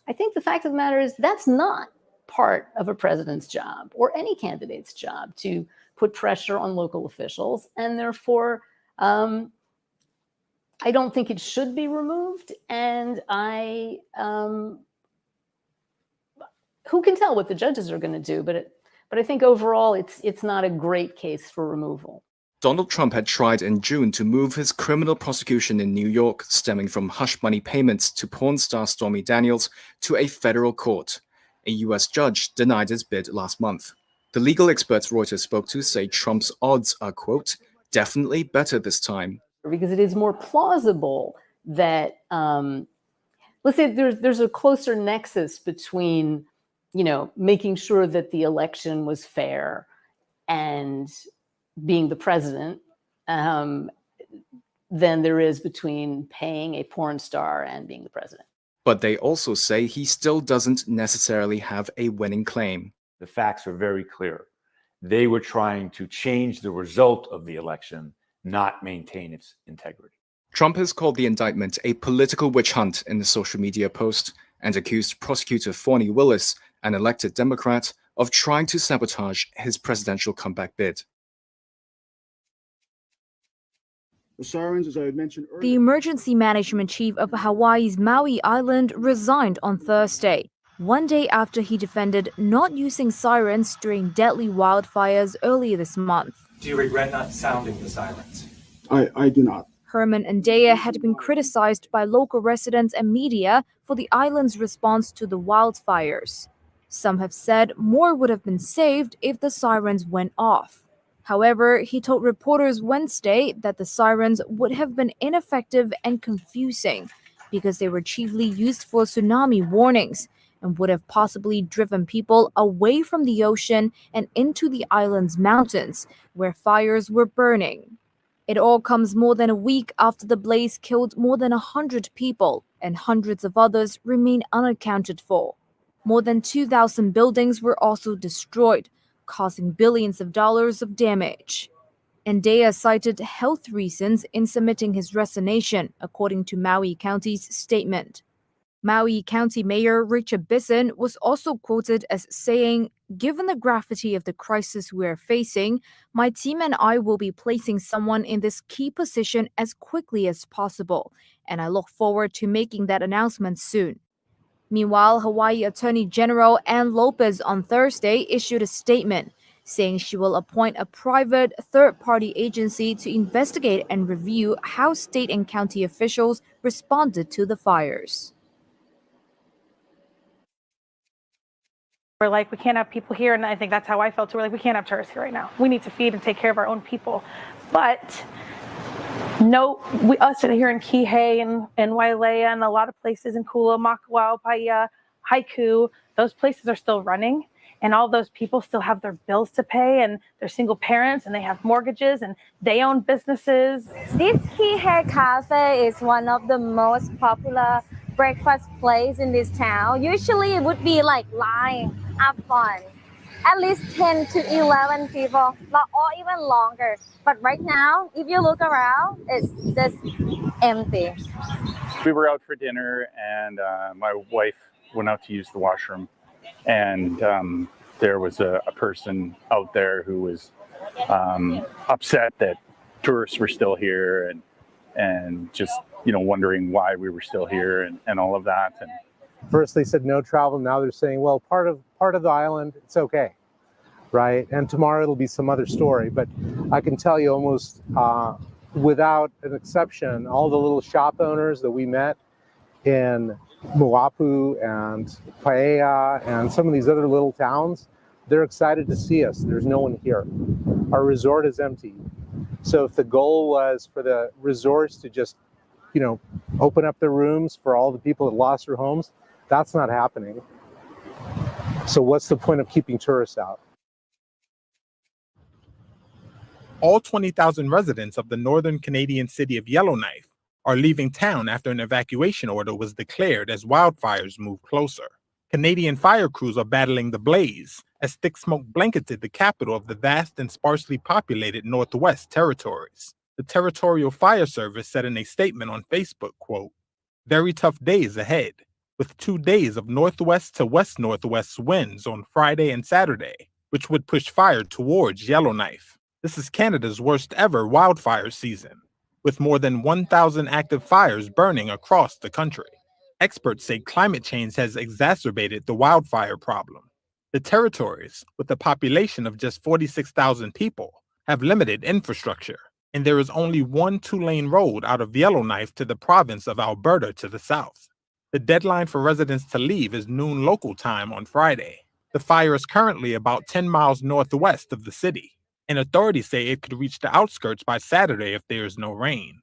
I think the fact of the matter is that's not part of a president's job or any candidate's job to put pressure on local officials. And therefore, I don't think it should be removed. And who can tell what the judges are going to do? But I think overall, it's not a great case for removal. Donald Trump had tried in June to move his criminal prosecution in New York, stemming from hush money payments to porn star Stormy Daniels, to a federal court. A U.S. judge denied his bid last month. The legal experts Reuters spoke to say Trump's odds are, quote, definitely better this time. Because it is more plausible that, let's say there's a closer nexus between making sure that the election was fair and being the president than there is between paying a porn star and being the president. But they also say he still doesn't necessarily have a winning claim. The facts are very clear. They were trying to change the result of the election, not maintain its integrity. Trump has called the indictment a political witch hunt in the social media post and accused prosecutor Fani Willis, an elected Democrat, of trying to sabotage his presidential comeback bid. The sirens, as I had mentioned earlier. The emergency management chief of Hawaii's Maui Island resigned on Thursday, one day after he defended not using sirens during deadly wildfires earlier this month. Do you regret not sounding the sirens? I do not. Herman Ndea had been criticized by local residents and media for the island's response to the wildfires. Some have said more would have been saved if the sirens went off. However, he told reporters Wednesday that the sirens would have been ineffective and confusing because they were chiefly used for tsunami warnings and would have possibly driven people away from the ocean and into the island's mountains, where fires were burning. It all comes more than a week after the blaze killed more than 100 people, and hundreds of others remain unaccounted for. More than 2,000 buildings were also destroyed, causing billions of dollars of damage. Ndea cited health reasons in submitting his resignation, according to Maui County's statement. Maui County Mayor Richard Bisson was also quoted as saying, "Given the gravity of the crisis we are facing, my team and I will be placing someone in this key position as quickly as possible, and I look forward to making that announcement soon." Meanwhile, Hawaii Attorney General Ann Lopez on Thursday issued a statement saying she will appoint a private third-party agency to investigate and review how state and county officials responded to the fires. We're like, we can't have people here, and I think that's how I felt too. We're like, we can't have tourists here right now. We need to feed and take care of our own people. But no, us here in Kihei and Wailea and a lot of places in Kula, Makawao, Paia, Haiku, those places are still running, and all those people still have their bills to pay, and they're single parents, and they have mortgages, and they own businesses. This Kihei Cafe is one of the most popular breakfast place in this town. Usually it would be like line up fun. At least 10 to 11 people, or even longer. But right now, if you look around, it's just empty. We were out for dinner, and my wife went out to use the washroom, and there was a person out there who was upset that tourists were still here, and just wondering why we were still here and all of that. And First they said no travel. Now they're saying, well, part of the island, it's okay, right? And tomorrow it'll be some other story. But I can tell you almost without an exception, all the little shop owners that we met in Moapu and Paea and some of these other little towns, they're excited to see us. There's no one here. Our resort is empty. So if the goal was for the resorts to just open up their rooms for all the people that lost their homes, that's not happening. So what's the point of keeping tourists out? All 20,000 residents of the northern Canadian city of Yellowknife are leaving town after an evacuation order was declared as wildfires move closer. Canadian fire crews are battling the blaze as thick smoke blanketed the capital of the vast and sparsely populated Northwest Territories. The Territorial Fire Service said in a statement on Facebook, quote, "Very tough days ahead, with 2 days of northwest to west-northwest winds on Friday and Saturday, which would push fire towards Yellowknife. This is Canada's worst ever wildfire season, with more than 1,000 active fires burning across the country. Experts say climate change has exacerbated the wildfire problem. The territories, with a population of just 46,000 people, have limited infrastructure, and there is only one 2-lane road out of Yellowknife to the province of Alberta to the south. The deadline for residents to leave is noon local time on Friday. The fire is currently about 10 miles northwest of the city, and authorities say it could reach the outskirts by Saturday if there is no rain.